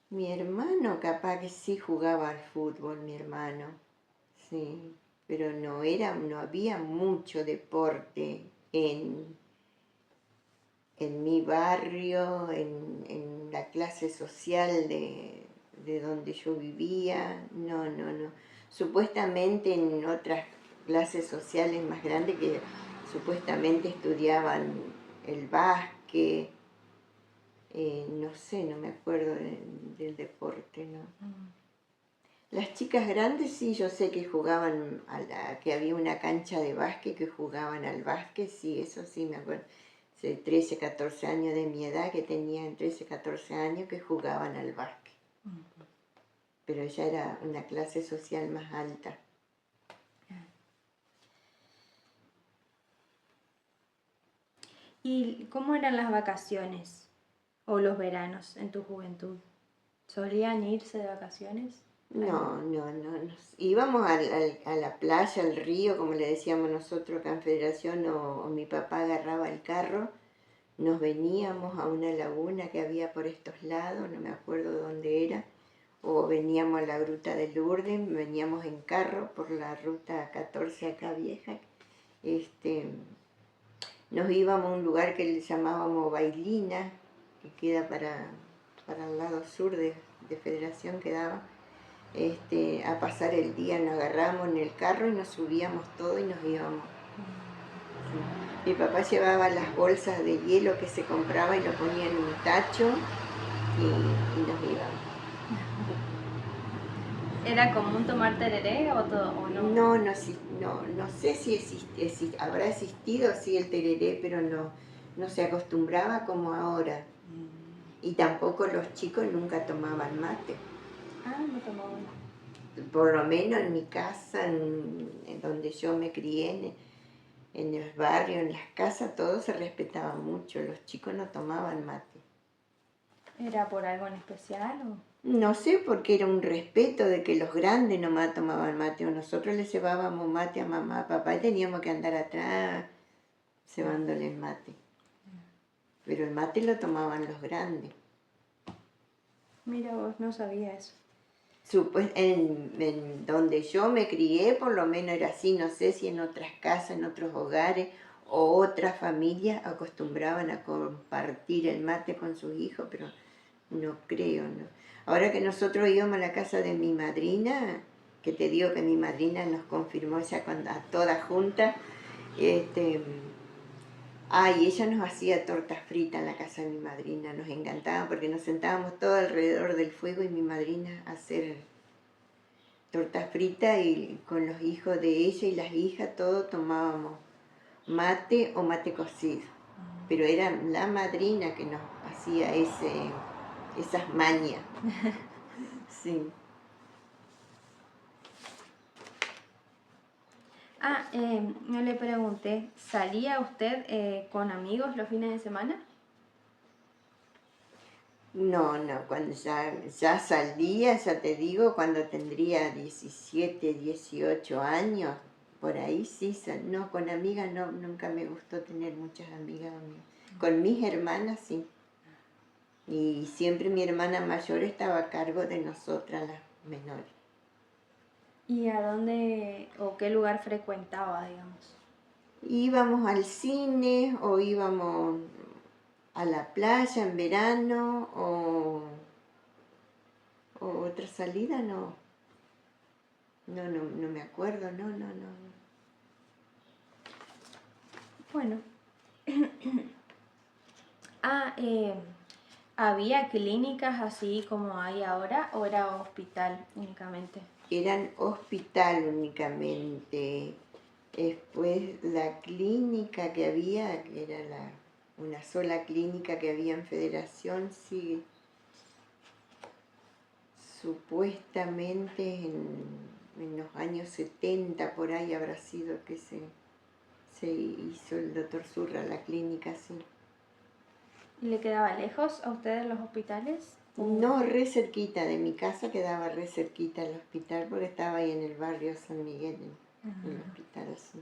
Mi hermano capaz que sí jugaba al fútbol, mi hermano. Sí, pero no había mucho deporte en mi barrio, en la clase social de donde yo vivía. No, no, no. Supuestamente en otras clases sociales más grandes que supuestamente estudiaban el básquet, no sé, no me acuerdo del deporte, ¿no? Las chicas grandes sí, yo sé que jugaban, que había una cancha de básquet, que jugaban al básquet, sí, eso sí me acuerdo. De 13, 14 años de mi edad, que tenían 13, 14 años, que jugaban al básquet. Pero ya era una clase social más alta. ¿Y cómo eran las vacaciones o los veranos en tu juventud? ¿Solían irse de vacaciones? No, no, no. Íbamos a la playa, al río, como le decíamos nosotros acá en Federación, o mi papá agarraba el carro, nos veníamos a una laguna que había por estos lados, no me acuerdo dónde era, o veníamos a la Gruta de Lourdes, veníamos en carro por la ruta 14 acá vieja. Nos íbamos a un lugar que le llamábamos Bailina, que queda para el lado sur de Federación, quedaba, a pasar el día. Nos agarramos en el carro y nos subíamos todo y nos íbamos. Sí. Mi papá llevaba las bolsas de hielo que se compraba y lo ponía en un tacho y nos íbamos. ¿Era común tomar tereré o, todo, o no? No sé si habrá existido así el tereré, pero no se acostumbraba como ahora. Y tampoco los chicos nunca tomaban mate. Ah, no tomaban. Por lo menos en mi casa, en donde yo me crié, en el barrio, en las casas, todo se respetaba mucho. Los chicos no tomaban mate. ¿Era por algo en especial o...? No sé, porque era un respeto de que los grandes nomás tomaban mate, o nosotros les llevábamos mate a mamá, a papá, y teníamos que andar atrás cebándole el mate. Pero el mate lo tomaban los grandes. Mira vos, no sabía eso. En donde yo me crié, por lo menos era así, no sé si en otras casas, en otros hogares o otras familias acostumbraban a compartir el mate con sus hijos, pero no creo, ¿no? Ahora que nosotros íbamos a la casa de mi madrina, que te digo que mi madrina nos confirmó ya cuando, a todas juntas, y ella nos hacía tortas fritas en la casa de mi madrina, nos encantaba porque nos sentábamos todos alrededor del fuego y mi madrina a hacer tortas fritas y con los hijos de ella y las hijas todos tomábamos mate o mate cocido. Pero era la madrina que nos hacía esas mañas. Sí. No le pregunté, ¿salía usted con amigos los fines de semana? No, cuando ya salía, ya te digo, cuando tendría 17, 18 años, por ahí sí, no, con amigas no, nunca me gustó tener muchas amigas. Con mis hermanas sí. Y siempre mi hermana mayor estaba a cargo de nosotras, las menores. ¿Y a dónde o qué lugar frecuentaba, digamos? Íbamos al cine o íbamos a la playa en verano o otra salida, no. No me acuerdo, no. Bueno. ¿Había clínicas así como hay ahora o era hospital únicamente? Eran hospital únicamente. Después la clínica que había, que era una sola clínica que había en Federación, sí, supuestamente en los años 70 por ahí habrá sido que se hizo el doctor Zurra la clínica, sí. ¿Y le quedaba lejos a ustedes los hospitales? No, re cerquita de mi casa, quedaba re cerquita el hospital porque estaba ahí en el barrio San Miguel, en el hospital, sí.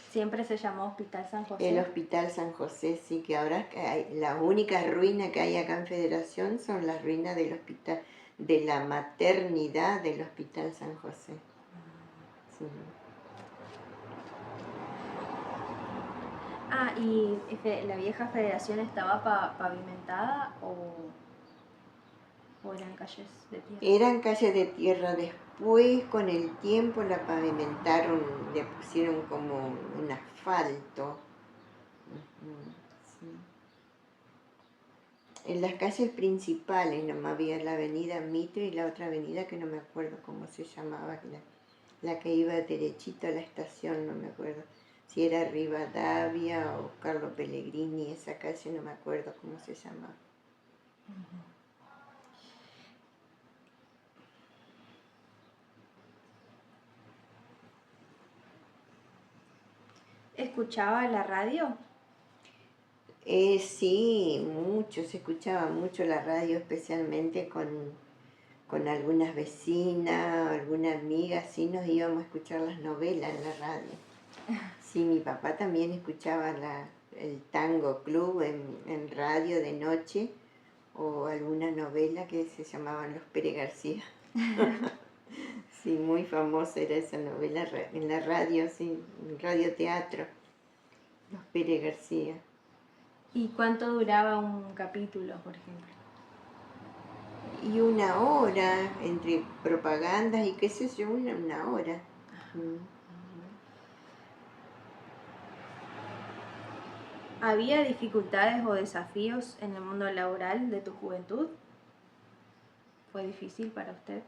¿Siempre se llamó Hospital San José? El Hospital San José, sí, que ahora la única ruina que hay acá en Federación son las ruinas del hospital, de la maternidad del Hospital San José. Sí. ¿Y la vieja Federación estaba pavimentada o eran calles de tierra? Eran calles de tierra. Después, con el tiempo, la pavimentaron, le pusieron como un asfalto. Sí. En las calles principales nomás había la avenida Mitre y la otra avenida que no me acuerdo cómo se llamaba, la que iba derechito a la estación, no me acuerdo si era Rivadavia o Carlo Pellegrini, esa calle no me acuerdo cómo se llamaba. ¿Escuchaba la radio? Sí, mucho, se escuchaba mucho la radio, especialmente con algunas vecinas, alguna amiga, sí nos íbamos a escuchar las novelas en la radio. Sí, mi papá también escuchaba el Tango Club en radio de noche o alguna novela que se llamaban Los Pérez García. Sí, muy famosa era esa novela en la radio, sí, en radioteatro, Los Pérez García. ¿Y cuánto duraba un capítulo, por ejemplo? Y 1 hora, entre propagandas y qué sé yo, 1 hora. ¿Había dificultades o desafíos en el mundo laboral de tu juventud? ¿Fue difícil para usted?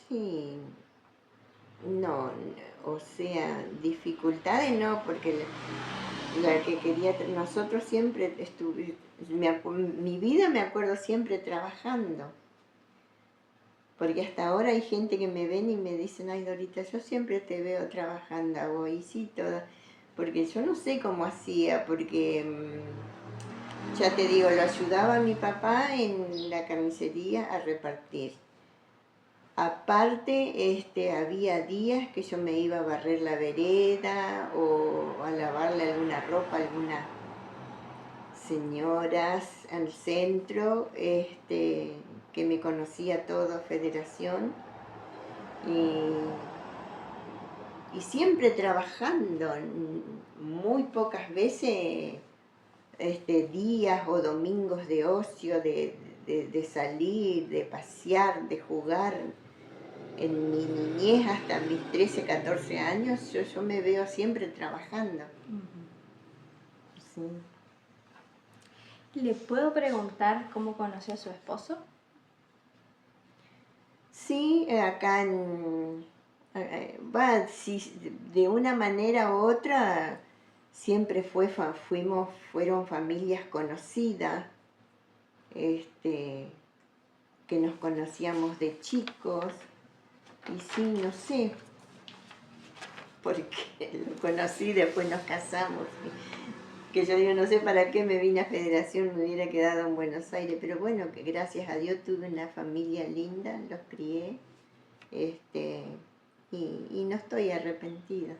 Sí, no, o sea, dificultades no, porque la que quería, nosotros siempre mi vida me acuerdo siempre trabajando, porque hasta ahora hay gente que me ven y me dicen, ay Dorita, yo siempre te veo trabajando, y sí, toda, porque yo no sé cómo hacía, porque ya te digo, lo ayudaba a mi papá en la carnicería a repartir. Aparte, había días que yo me iba a barrer la vereda o a lavarle alguna ropa, señoras al centro, que me conocía todo Federación y siempre trabajando, muy pocas veces días o domingos de ocio, de salir, de pasear, de jugar. En mi niñez hasta mis 13, 14 años yo me veo siempre trabajando. Sí. ¿Le puedo preguntar cómo conoció a su esposo? Sí, de una manera u otra siempre fueron familias conocidas, que nos conocíamos de chicos, y sí, no sé, porque lo conocí, después nos casamos, que yo digo, no sé para qué me vine a Federación, me hubiera quedado en Buenos Aires, pero bueno, que gracias a Dios tuve una familia linda, los crié, y no estoy arrepentida.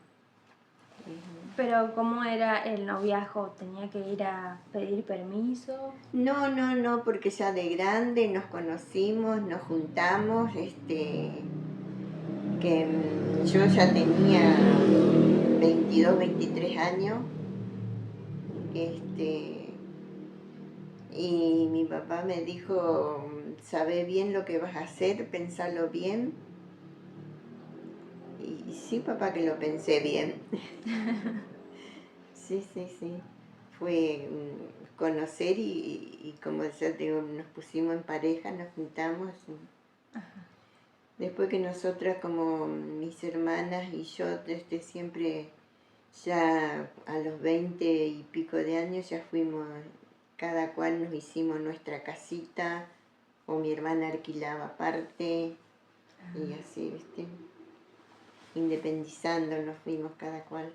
Pero ¿cómo era el noviazgo? ¿Tenía que ir a pedir permiso? No, porque ya de grande nos conocimos, nos juntamos, que yo ya tenía 22, 23 años, y mi papá me dijo, sabe bien lo que vas a hacer, pensalo bien. Y sí, papá, que lo pensé bien. Sí. Fue conocer y como ya te digo, nos pusimos en pareja, nos juntamos. Después que nosotras, como mis hermanas y yo, siempre ya a los 20 y pico de años ya fuimos, cada cual nos hicimos nuestra casita, o mi hermana alquilaba aparte, y así, ¿viste? Independizándonos fuimos cada cual.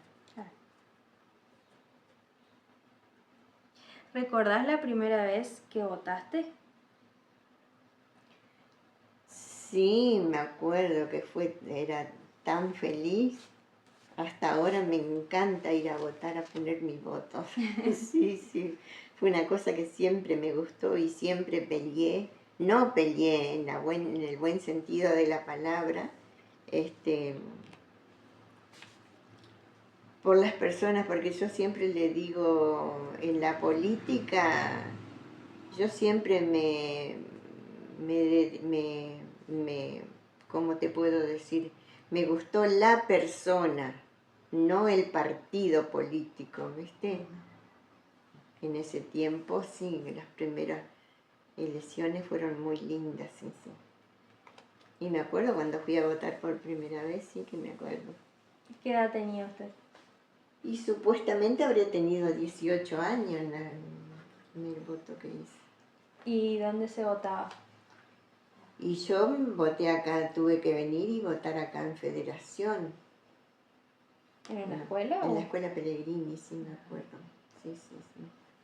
¿Recordás la primera vez que votaste? Sí, me acuerdo que era tan feliz. Hasta ahora me encanta ir a votar, a poner mi voto. Sí. Fue una cosa que siempre me gustó y siempre peleé. No peleé en el buen sentido de la palabra, por las personas, porque yo siempre le digo, en la política, yo siempre ¿cómo te puedo decir? Me gustó la persona, no el partido político, ¿viste? En ese tiempo, sí, las primeras elecciones fueron muy lindas, sí. Y me acuerdo cuando fui a votar por primera vez, sí que me acuerdo. ¿Qué edad tenía usted? Y supuestamente habría tenido 18 años en el voto que hice. ¿Y dónde se votaba? Y yo voté acá, tuve que venir y votar acá en Federación. ¿En la escuela? En o? la escuela Pellegrini, sí, me acuerdo. Sí.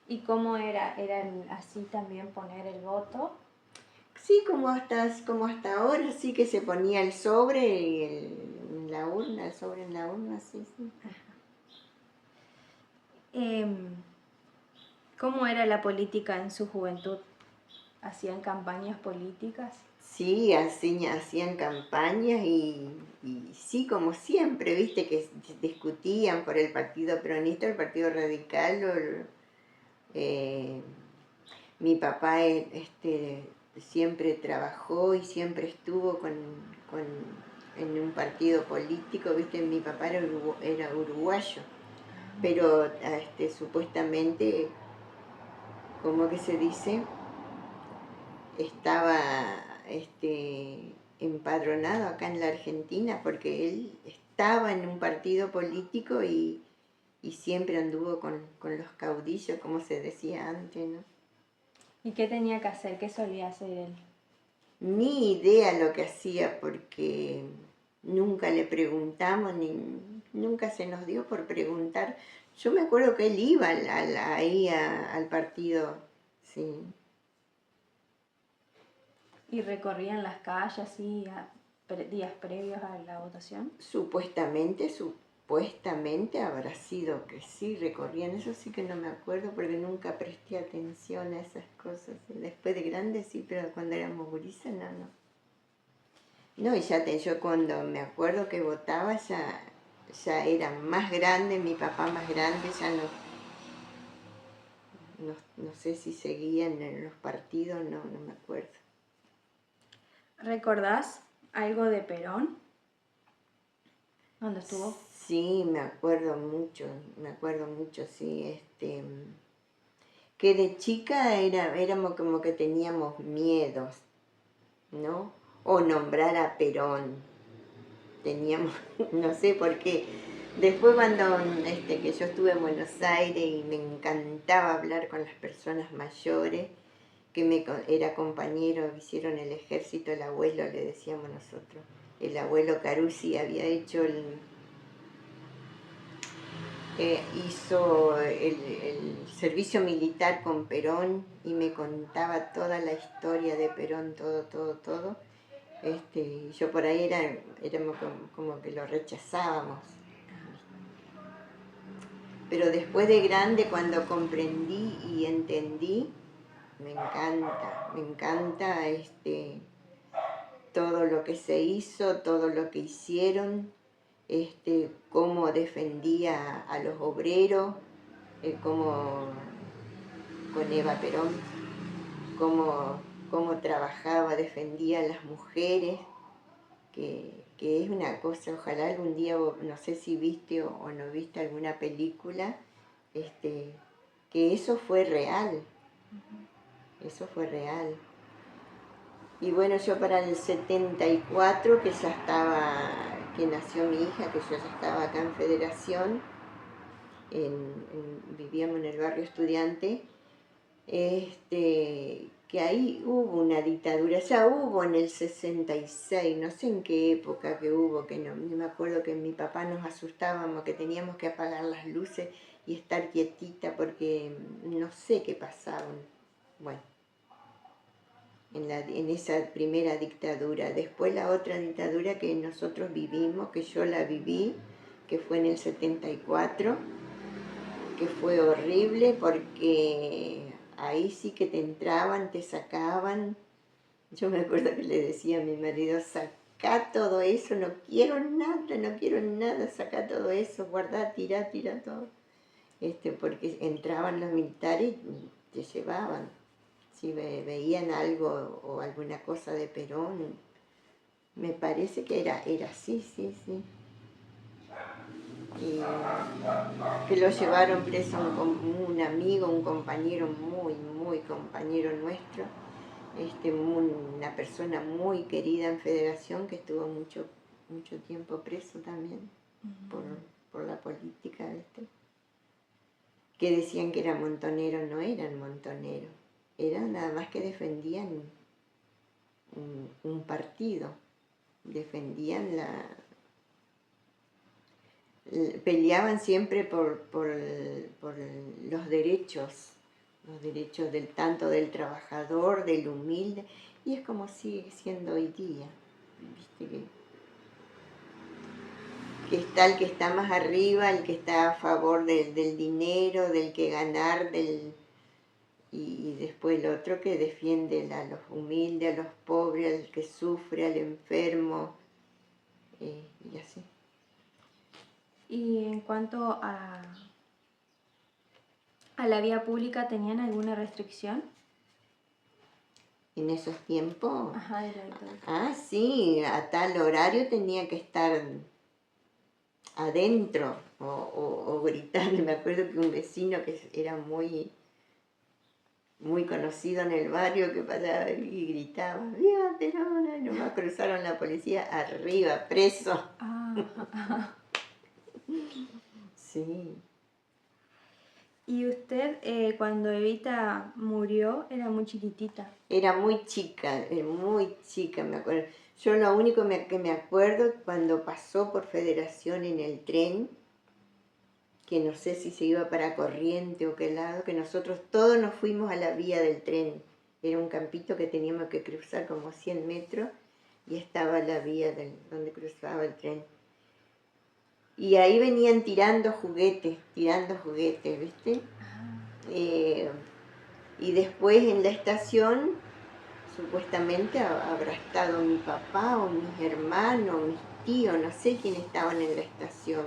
¿Y cómo era? ¿Era así también poner el voto? Sí, como hasta ahora, sí que se ponía el sobre y en la urna, el sobre en la urna, sí. ¿Cómo era la política en su juventud? ¿Hacían campañas políticas? Sí, hacían campañas y sí, como siempre, viste, que discutían por el Partido Peronista, el Partido Radical, mi papá siempre trabajó y siempre estuvo en un partido político, viste, mi papá era uruguayo, pero supuestamente, ¿cómo que se dice? Estaba empadronado acá en la Argentina porque él estaba en un partido político y siempre anduvo con los caudillos, como se decía antes, ¿no? ¿Y qué tenía que hacer? ¿Qué solía hacer él? Ni idea lo que hacía porque nunca le preguntamos, nunca se nos dio por preguntar. Yo me acuerdo que él iba ahí al partido, sí. ¿Y recorrían las calles así días previos a la votación? Supuestamente, supuestamente habrá sido que sí, recorrían, eso sí que no me acuerdo porque nunca presté atención a esas cosas. Después de grande sí, pero cuando éramos gurises no. No, y yo cuando me acuerdo que votaba ya era más grande, mi papá más grande, ya no sé si seguían en los partidos, no me acuerdo. ¿Recordás algo de Perón? ¿Dónde estuvo? Sí, me acuerdo mucho, sí, que de chica éramos como que teníamos miedos, ¿no? O nombrar a Perón, teníamos, no sé por qué. Después cuando que yo estuve en Buenos Aires y me encantaba hablar con las personas mayores, era compañero, hicieron el ejército, el abuelo, le decíamos nosotros. El abuelo Carusi había hecho hizo el servicio militar con Perón y me contaba toda la historia de Perón, todo. Y yo por ahí éramos como que lo rechazábamos. Pero después de grande, cuando comprendí y entendí, me encanta todo lo que se hizo, todo lo que hicieron, cómo defendía a los obreros, cómo con Eva Perón, cómo trabajaba, defendía a las mujeres, que es una cosa, ojalá algún día, no sé si viste o no viste alguna película, que eso fue real, eso fue real. Y bueno, yo para el 74, que nació mi hija, que yo ya estaba acá en Federación, vivíamos en el barrio Estudiante, que ahí hubo una dictadura, ya hubo en el 66, no sé en qué época que hubo, que no me acuerdo, que mi papá nos asustábamos, que teníamos que apagar las luces y estar quietita porque no sé qué pasaba. Bueno, en esa primera dictadura. Después la otra dictadura que nosotros vivimos, que yo la viví, que fue en el 74, que fue horrible porque ahí sí que te entraban, te sacaban. Yo me acuerdo que le decía a mi marido, sacá todo eso, no quiero nada, sacá todo eso, guardá, tirá todo. Porque entraban los militares y te llevaban. Si veían algo o alguna cosa de Perón, me parece que era así, sí. Y que lo llevaron preso un amigo, un compañero muy compañero nuestro, una persona muy querida en Federación que estuvo mucho tiempo preso también por la política, que decían que era montonero, no eran montoneros, eran nada más que defendían un partido, defendían peleaban siempre por los derechos tanto del trabajador, del humilde, y es como sigue siendo hoy día, ¿viste? Que está el que está más arriba, el que está a favor del dinero, del que ganar, y después el otro que defiende a los humildes, a los pobres, al que sufre, al enfermo, y así. Y en cuanto a la vía pública, ¿tenían alguna restricción? En esos tiempos, Ajá, de la dictadura. sí, a tal horario tenía que estar adentro o gritar. Me acuerdo que un vecino que era muy conocido en el barrio, que pasaba y gritaba, ¡viva Perón! Y nomás cruzaron la policía, arriba, preso. Sí. Y usted, cuando Evita murió, era muy chiquitita. Era muy chica, me acuerdo. Yo lo único que me acuerdo cuando pasó por Federación en el tren, que no sé si se iba para Corriente o qué lado, que nosotros todos nos fuimos a la vía del tren. Era un campito que teníamos que cruzar como 100 metros y estaba la vía donde cruzaba el tren. Y ahí venían tirando juguetes, ¿viste? Eh, y después en la estación, supuestamente habrá estado mi papá o mis hermanos, mis tíos, no sé quién estaban en la estación.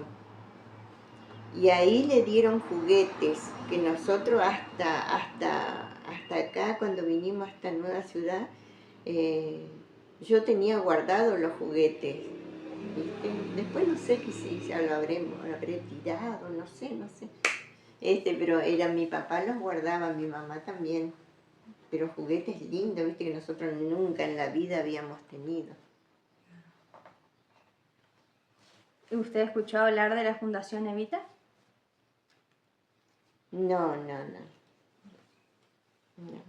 Y ahí le dieron juguetes que nosotros hasta acá, cuando vinimos a esta nueva ciudad, yo tenía guardados los juguetes, ¿viste? Después no sé qué se hizo, lo habré tirado, no sé, no sé. Pero era mi papá los guardaba, mi mamá también. Pero juguetes lindos, viste, que nosotros nunca en la vida habíamos tenido. ¿Usted escuchó hablar de la Fundación Evita? No, no, no. No.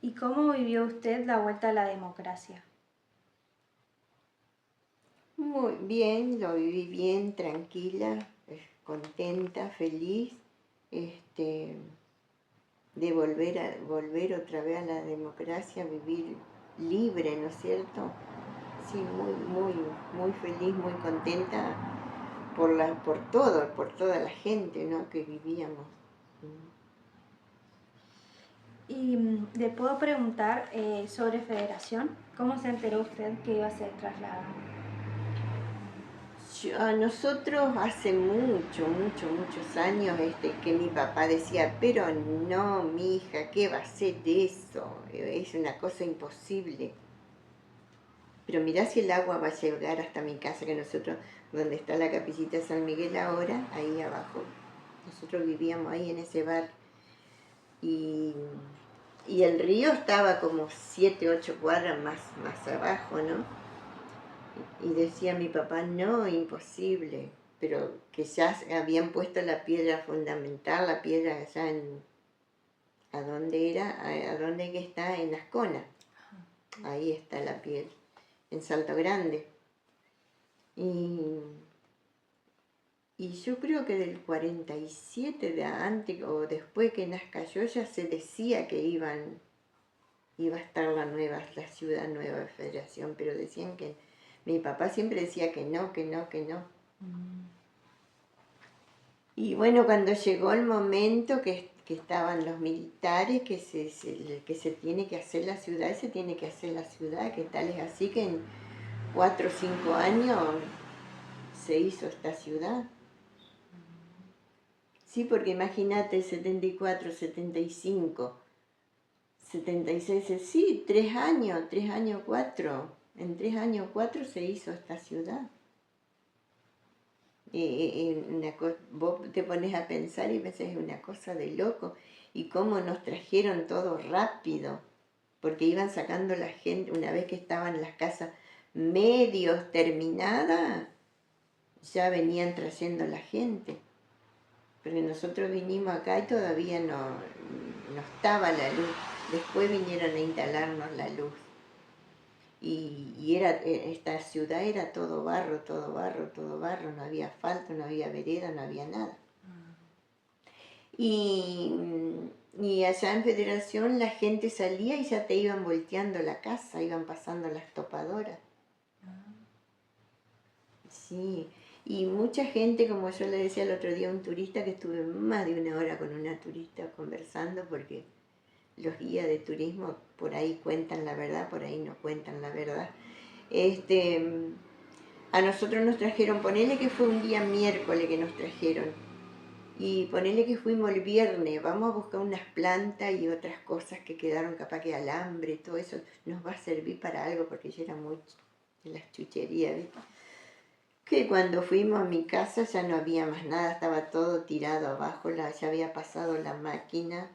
¿Y cómo vivió usted la vuelta a la democracia? Muy bien, lo viví bien, tranquila, contenta, feliz, de volver otra vez a la democracia, vivir libre, ¿no es cierto? Sí, muy, muy, muy feliz, muy contenta por toda la gente, ¿no?, que vivíamos. Y le puedo preguntar sobre Federación. ¿Cómo se enteró usted que iba a ser trasladado? A nosotros hace muchos años que mi papá decía, pero no, mi hija, ¿qué va a ser eso? Es una cosa imposible. Pero mirá si el agua va a llegar hasta mi casa, que nosotros, donde está la capillita de San Miguel ahora, ahí abajo, nosotros vivíamos ahí en ese bar. Y el río estaba como 7, 8 cuadras más abajo, ¿no? Y decía mi papá, no, imposible, pero que ya habían puesto la piedra fundamental, la piedra allá ¿a dónde era? ¿A dónde que está? En Ascona. Ahí está la piedra, en Salto Grande. Y yo creo que del 47, de antes o después que nazca yo, ya se decía que iba a estar la ciudad nueva de Federación, pero decían que mi papá siempre decía que no, que no, que no. Y bueno, cuando llegó el momento que estaban los militares, que se tiene que hacer la ciudad, se tiene que hacer la ciudad, que tal es así que en 4 o 5 años se hizo esta ciudad. Sí, porque imagínate, 74, 75, 76, sí, 3 años, 4. En 3 años, 4 se hizo esta ciudad. Vos te pones a pensar y pensás, es una cosa de loco. Y cómo nos trajeron todo rápido, porque iban sacando la gente, una vez que estaban las casas medios terminadas, ya venían trayendo la gente. Porque nosotros vinimos acá y todavía no estaba la luz. Después vinieron a instalarnos la luz. Y esta ciudad era todo barro, todo barro, todo barro. No había asfalto, no había vereda, no había nada. Y allá en Federación la gente salía y ya te iban volteando la casa, iban pasando las topadoras. Sí, y mucha gente, como yo le decía el otro día a un turista, que estuve más de 1 hora con una turista conversando, porque los guías de turismo por ahí cuentan la verdad, por ahí no cuentan la verdad. A nosotros nos trajeron, ponele que fue un día miércoles que nos trajeron, y ponele que fuimos el viernes, vamos a buscar unas plantas y otras cosas que quedaron, capaz que alambre, todo eso nos va a servir para algo, porque yo era muy de las chucherías, ¿viste? Que cuando fuimos a mi casa ya no había más nada, estaba todo tirado abajo, ya había pasado la máquina.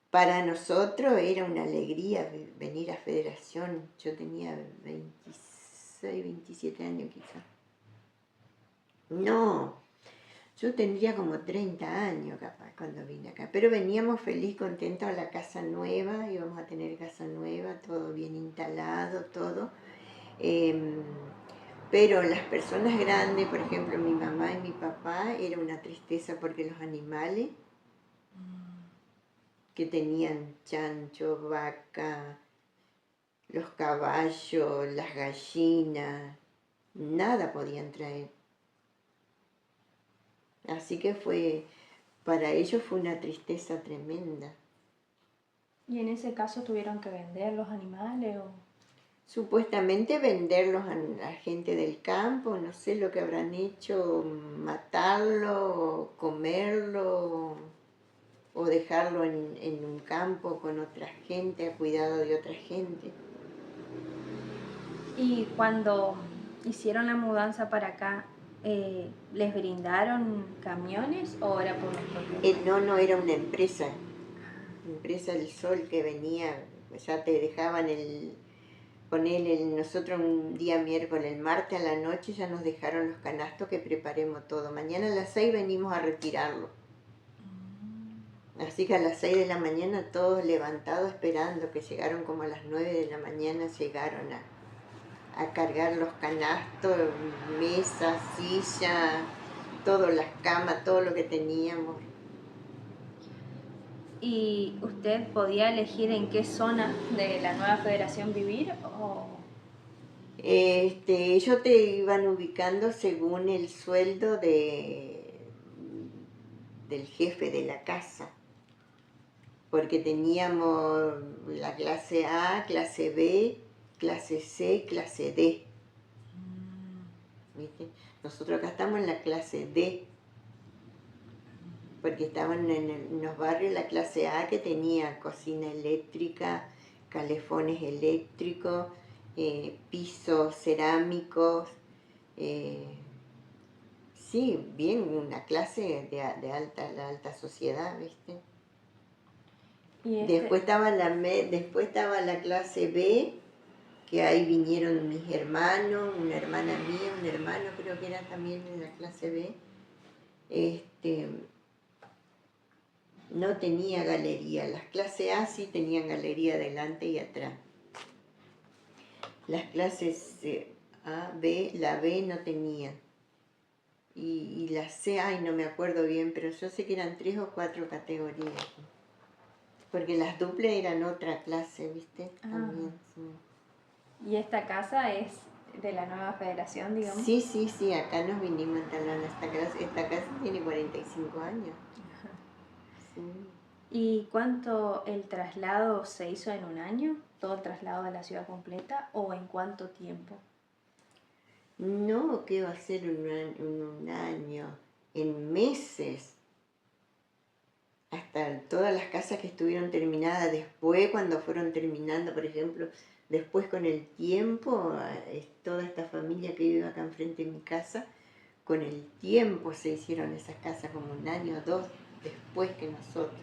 Para nosotros era una alegría venir a Federación. Yo tenía 26, 27 años quizás. No, yo tendría como 30 años capaz cuando vine acá. Pero veníamos feliz, contentos a la casa nueva, íbamos a tener casa nueva, todo bien instalado, todo. Pero las personas grandes, por ejemplo mi mamá y mi papá, era una tristeza porque los animales que tenían chancho, vaca, los caballos, las gallinas, nada podían traer. Así que para ellos fue una tristeza tremenda. ¿Y en ese caso tuvieron que vender los animales o...? Supuestamente venderlos a la gente del campo, no sé lo que habrán hecho, matarlo, comerlo, o dejarlo en un campo con otra gente, a cuidado de otra gente. Y cuando hicieron la mudanza para acá, ¿les brindaron camiones o era por los propios medios? No era una empresa del Sol que venía, ya te dejaban nosotros un día miércoles, el martes a la noche ya nos dejaron los canastos que preparemos todo. Mañana a las 6 venimos a retirarlo. Así que a las 6 de la mañana todos levantados esperando, que llegaron como a las 9 de la mañana, llegaron a cargar los canastos, mesas, sillas, todas las camas, todo lo que teníamos. ¿Y usted podía elegir en qué zona de la nueva federación vivir o...? Ellos te iban ubicando según el sueldo del jefe de la casa, porque teníamos la clase A, clase B, clase C, clase D. ¿Viste? Nosotros acá estamos en la clase D, porque estaban en los barrios la clase A, que tenía cocina eléctrica, calefones eléctricos, pisos cerámicos, sí, bien, una clase de la alta sociedad, ¿viste? ¿Y Después estaba la clase B, que ahí vinieron mis hermanos, una hermana mía, un hermano creo que era también en la clase B. No tenía galería. Las clases A sí tenían galería delante y atrás. Las clases A, B, la B no tenían. Y la C, ay, no me acuerdo bien, pero yo sé que eran 3 o 4 categorías. Porque las duples eran otra clase, ¿viste? También, sí. ¿Y esta casa es de la nueva federación, digamos? Sí, acá nos vinimos a instalar esta casa tiene 45 años. Sí. ¿Y cuánto el traslado se hizo en un año? ¿Todo el traslado de la ciudad completa o en cuánto tiempo? No, ¿qué va a ser un año? En meses. Hasta todas las casas que estuvieron terminadas después, cuando fueron terminando, por ejemplo, después con el tiempo, toda esta familia que vive acá enfrente de mi casa, con el tiempo se hicieron esas casas, como un año o dos después que nosotros.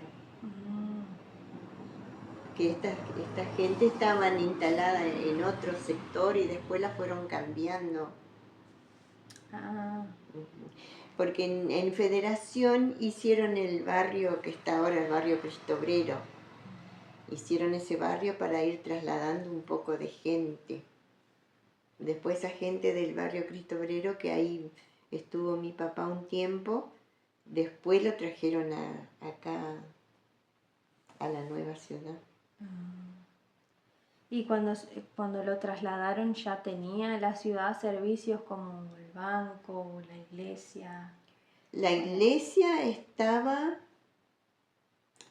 Que esta gente estaban instalada en otro sector y después la fueron cambiando. Porque en Federación hicieron el barrio que está ahora, el barrio Cristobrero. Hicieron ese barrio para ir trasladando un poco de gente. Después esa gente del barrio Cristobrero, que ahí estuvo mi papá un tiempo, después lo trajeron acá, a la nueva ciudad. ¿Y cuando lo trasladaron ya tenía la ciudad servicios como el banco, la iglesia? La iglesia estaba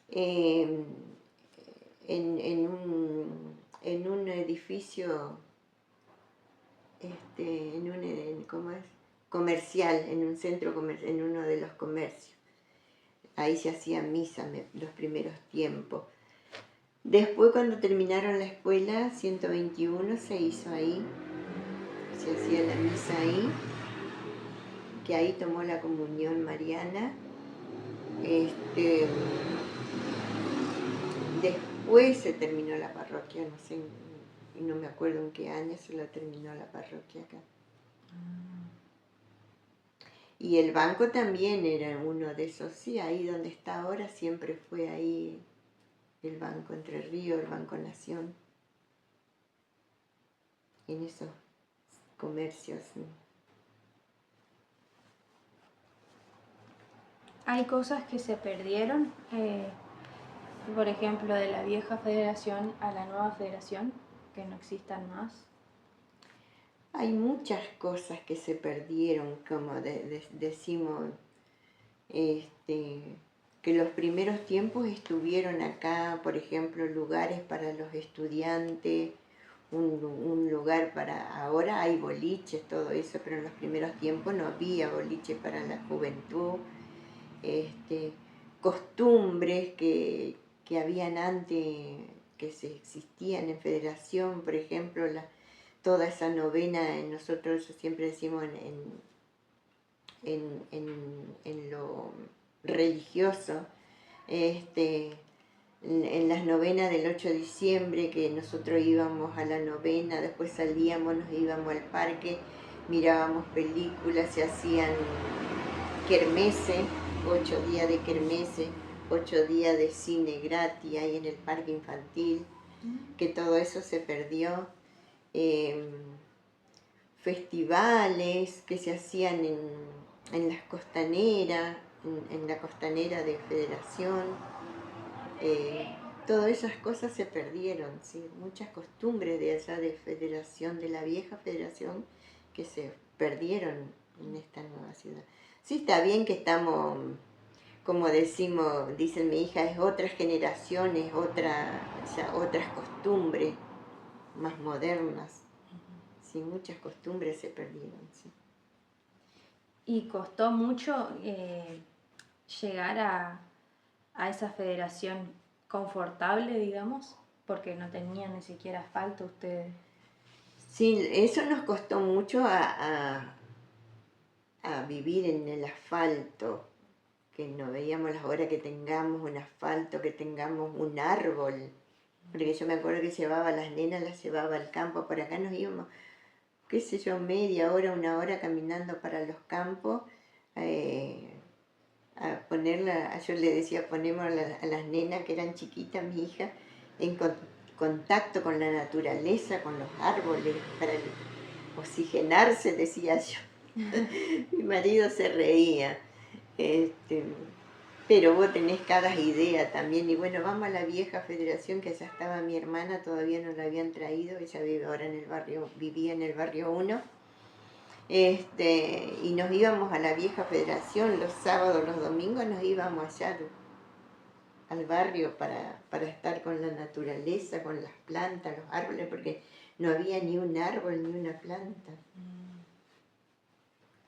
en un edificio, ¿cómo es? Comercial, en un centro comercial, en uno de los comercios. Ahí se hacía misa los primeros tiempos. Después, cuando terminaron la escuela 121, se hizo ahí, se hacía la misa ahí, que ahí tomó la comunión mariana. Después se terminó la parroquia, no sé, no me acuerdo en qué año se lo terminó la parroquia acá. Y el banco también era uno de esos, sí, ahí donde está ahora siempre fue ahí el Banco Entre Ríos, el Banco Nación, en esos comercios. ¿Sí? Hay cosas que se perdieron por ejemplo, de la vieja federación a la nueva federación, que no existan más? Hay muchas cosas que se perdieron, como decimos, que los primeros tiempos estuvieron acá, por ejemplo, lugares para los estudiantes, un lugar para, ahora hay boliches, todo eso, pero en los primeros tiempos no había boliche para la juventud, costumbres que habían antes, que se existían en federación, por ejemplo, toda esa novena, nosotros siempre decimos en lo religioso, en las novenas del 8 de diciembre, que nosotros íbamos a la novena, después salíamos, nos íbamos al parque, mirábamos películas, se hacían kermeses, 8 días de kermeses, 8 días de cine gratis ahí en el parque infantil, que todo eso se perdió. Festivales que se hacían en las costaneras, en la costanera de Federación, todas esas cosas se perdieron, ¿sí? Muchas costumbres de allá de Federación, de la vieja Federación, que se perdieron en esta nueva ciudad. Sí, está bien que estamos, como decimos, dice mi hija, es otras generaciones, otras costumbres más modernas. Sí, muchas costumbres se perdieron, sí. ¿Y costó mucho llegar a esa federación confortable, digamos? Porque no tenían ni siquiera asfalto ustedes. Sí, eso nos costó mucho a vivir en el asfalto, que no veíamos las horas que tengamos un asfalto, que tengamos un árbol. Porque yo me acuerdo que llevaba a las nenas, las llevaba al campo, por acá nos íbamos, qué sé yo, media hora, una hora caminando para los campos, a ponerla, yo le decía, ponemos a las nenas que eran chiquitas, mi hija, en contacto con la naturaleza, con los árboles, para oxigenarse, decía yo. Mi marido se reía, pero vos tenés cada idea también, y bueno, vamos a la vieja federación, que allá estaba mi hermana, todavía no la habían traído, ella vive ahora en el barrio, vivía en el barrio 1, y nos íbamos a la vieja federación los sábados, los domingos nos íbamos allá al barrio para estar con la naturaleza, con las plantas, los árboles, porque no había ni un árbol ni una planta.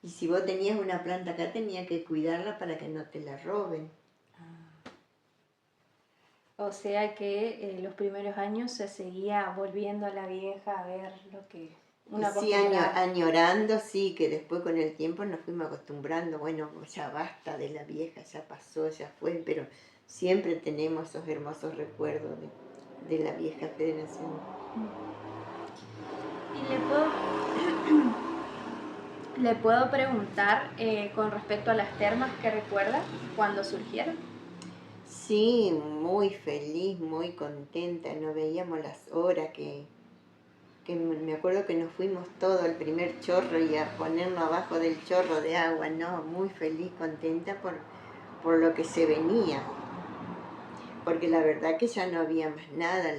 Y si vos tenías una planta acá, tenías que cuidarla para que no te la roben. O sea que los primeros años se seguía volviendo a la vieja a ver lo que Y sí, añorando, sí, que después con el tiempo nos fuimos acostumbrando, bueno, ya basta de la vieja, ya pasó, ya fue, pero siempre tenemos esos hermosos recuerdos de la vieja federación. ¿Y le puedo preguntar con respecto a las termas que recuerda cuando surgieron? Sí, muy feliz, muy contenta, no veíamos las horas que me acuerdo que nos fuimos todos al primer chorro y a ponernos abajo del chorro de agua, ¿no? Muy feliz, contenta por lo que se venía. Porque la verdad que ya no había más nada,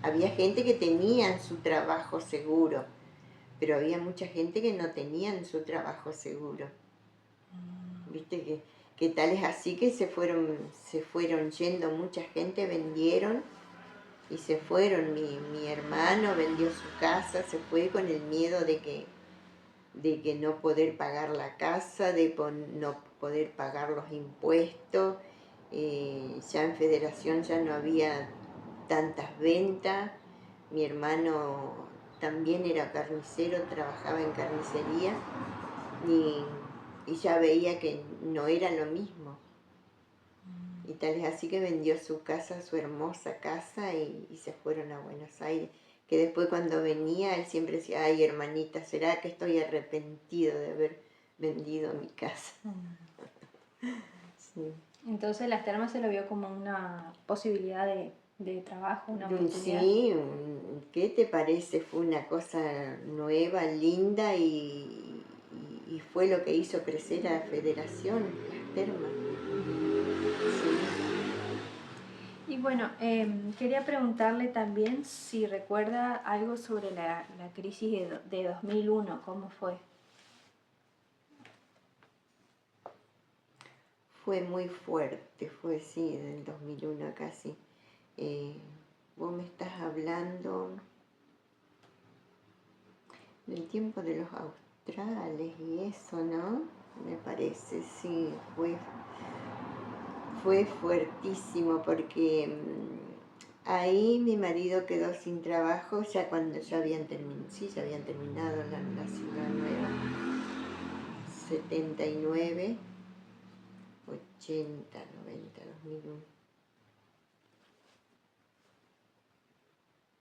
había gente que tenía su trabajo seguro, pero había mucha gente que no tenían su trabajo seguro. Viste que tal es así que se fueron yendo, mucha gente vendieron y se fueron. Mi hermano vendió su casa, se fue con el miedo de que no poder pagar la casa, no poder pagar los impuestos. Ya en Federación ya no había tantas ventas. Mi hermano también era carnicero, trabajaba en carnicería y ya veía que no era lo mismo. Y tal es así que vendió su casa, su hermosa casa, y se fueron a Buenos Aires. Que después cuando venía, él siempre decía, ay hermanita, ¿será que estoy arrepentido de haber vendido mi casa? Sí. Entonces las termas se lo vio como una posibilidad de trabajo, una oportunidad. Sí, ¿qué te parece? Fue una cosa nueva, linda, y fue lo que hizo crecer a la Federación, las termas. Sí. bueno, quería preguntarle también si recuerda algo sobre la crisis de 2001, ¿cómo fue? Fue muy fuerte, fue sí, del 2001 casi. Eh, Vos me estás hablando del tiempo de los australes y eso, ¿no? Me parece, sí, fue fuertísimo porque ahí mi marido quedó sin trabajo ya cuando ya habían terminado, sí, ya habían terminado la ciudad nueva, 79, 80, 90, 2001.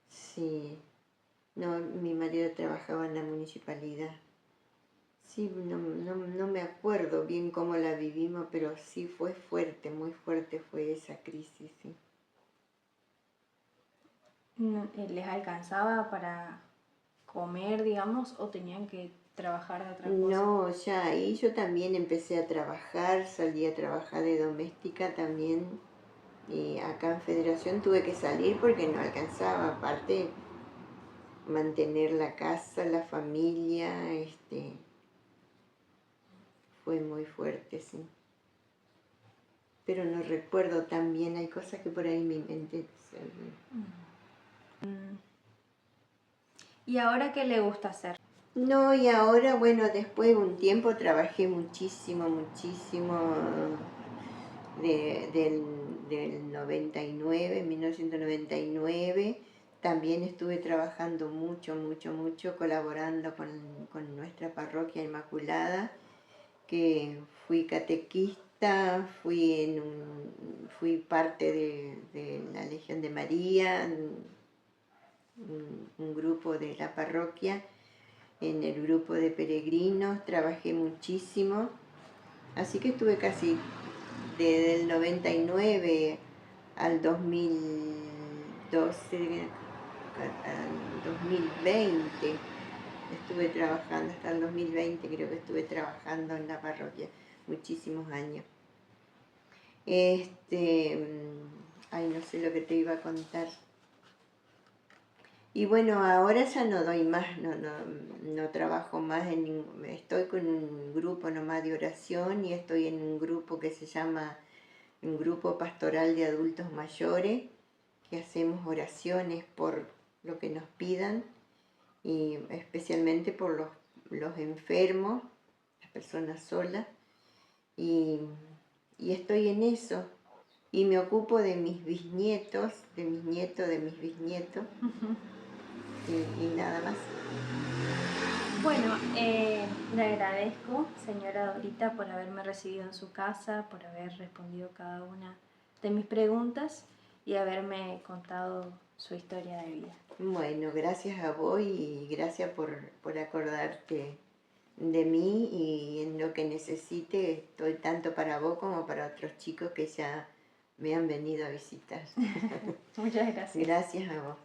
Sí, no, mi marido trabajaba en la municipalidad. Sí, no me acuerdo bien cómo la vivimos, pero sí fue fuerte, muy fuerte fue esa crisis, sí. ¿Les alcanzaba para comer, digamos, o tenían que trabajar de otra cosa? No, ya ahí yo también empecé a trabajar, salí a trabajar de doméstica también. Y acá en Federación tuve que salir porque no alcanzaba, aparte mantener la casa, la familia, fue muy fuerte, sí. Pero no recuerdo tan bien, hay cosas que por ahí mi mente se olvida. ¿Y ahora qué le gusta hacer? No, y ahora, bueno, después de un tiempo trabajé muchísimo, muchísimo del 99, 1999. También estuve trabajando mucho, mucho, mucho, colaborando con nuestra parroquia Inmaculada, que fui catequista, fui parte de la Legión de María, un grupo de la parroquia. En el grupo de peregrinos trabajé muchísimo, así que estuve casi desde el 99 al 2012, al 2020 estuve trabajando, hasta el 2020 creo que estuve trabajando en la parroquia, muchísimos años. Ay, no sé lo que te iba a contar. Y bueno, ahora ya no doy más, no trabajo más estoy con un grupo nomás de oración y estoy en un grupo que se llama un grupo pastoral de adultos mayores, que hacemos oraciones por lo que nos pidan y especialmente por los enfermos, las personas solas, y, y estoy en eso. Y me ocupo de mis bisnietos, de mis nietos, de mis bisnietos. Y nada más. Bueno, le agradezco, señora Dorita, por haberme recibido en su casa, por haber respondido cada una de mis preguntas y haberme contado su historia de vida. Bueno, gracias a vos y gracias por acordarte de mí, y en lo que necesite estoy tanto para vos como para otros chicos que ya me han venido a visitar. Muchas gracias. Gracias a vos.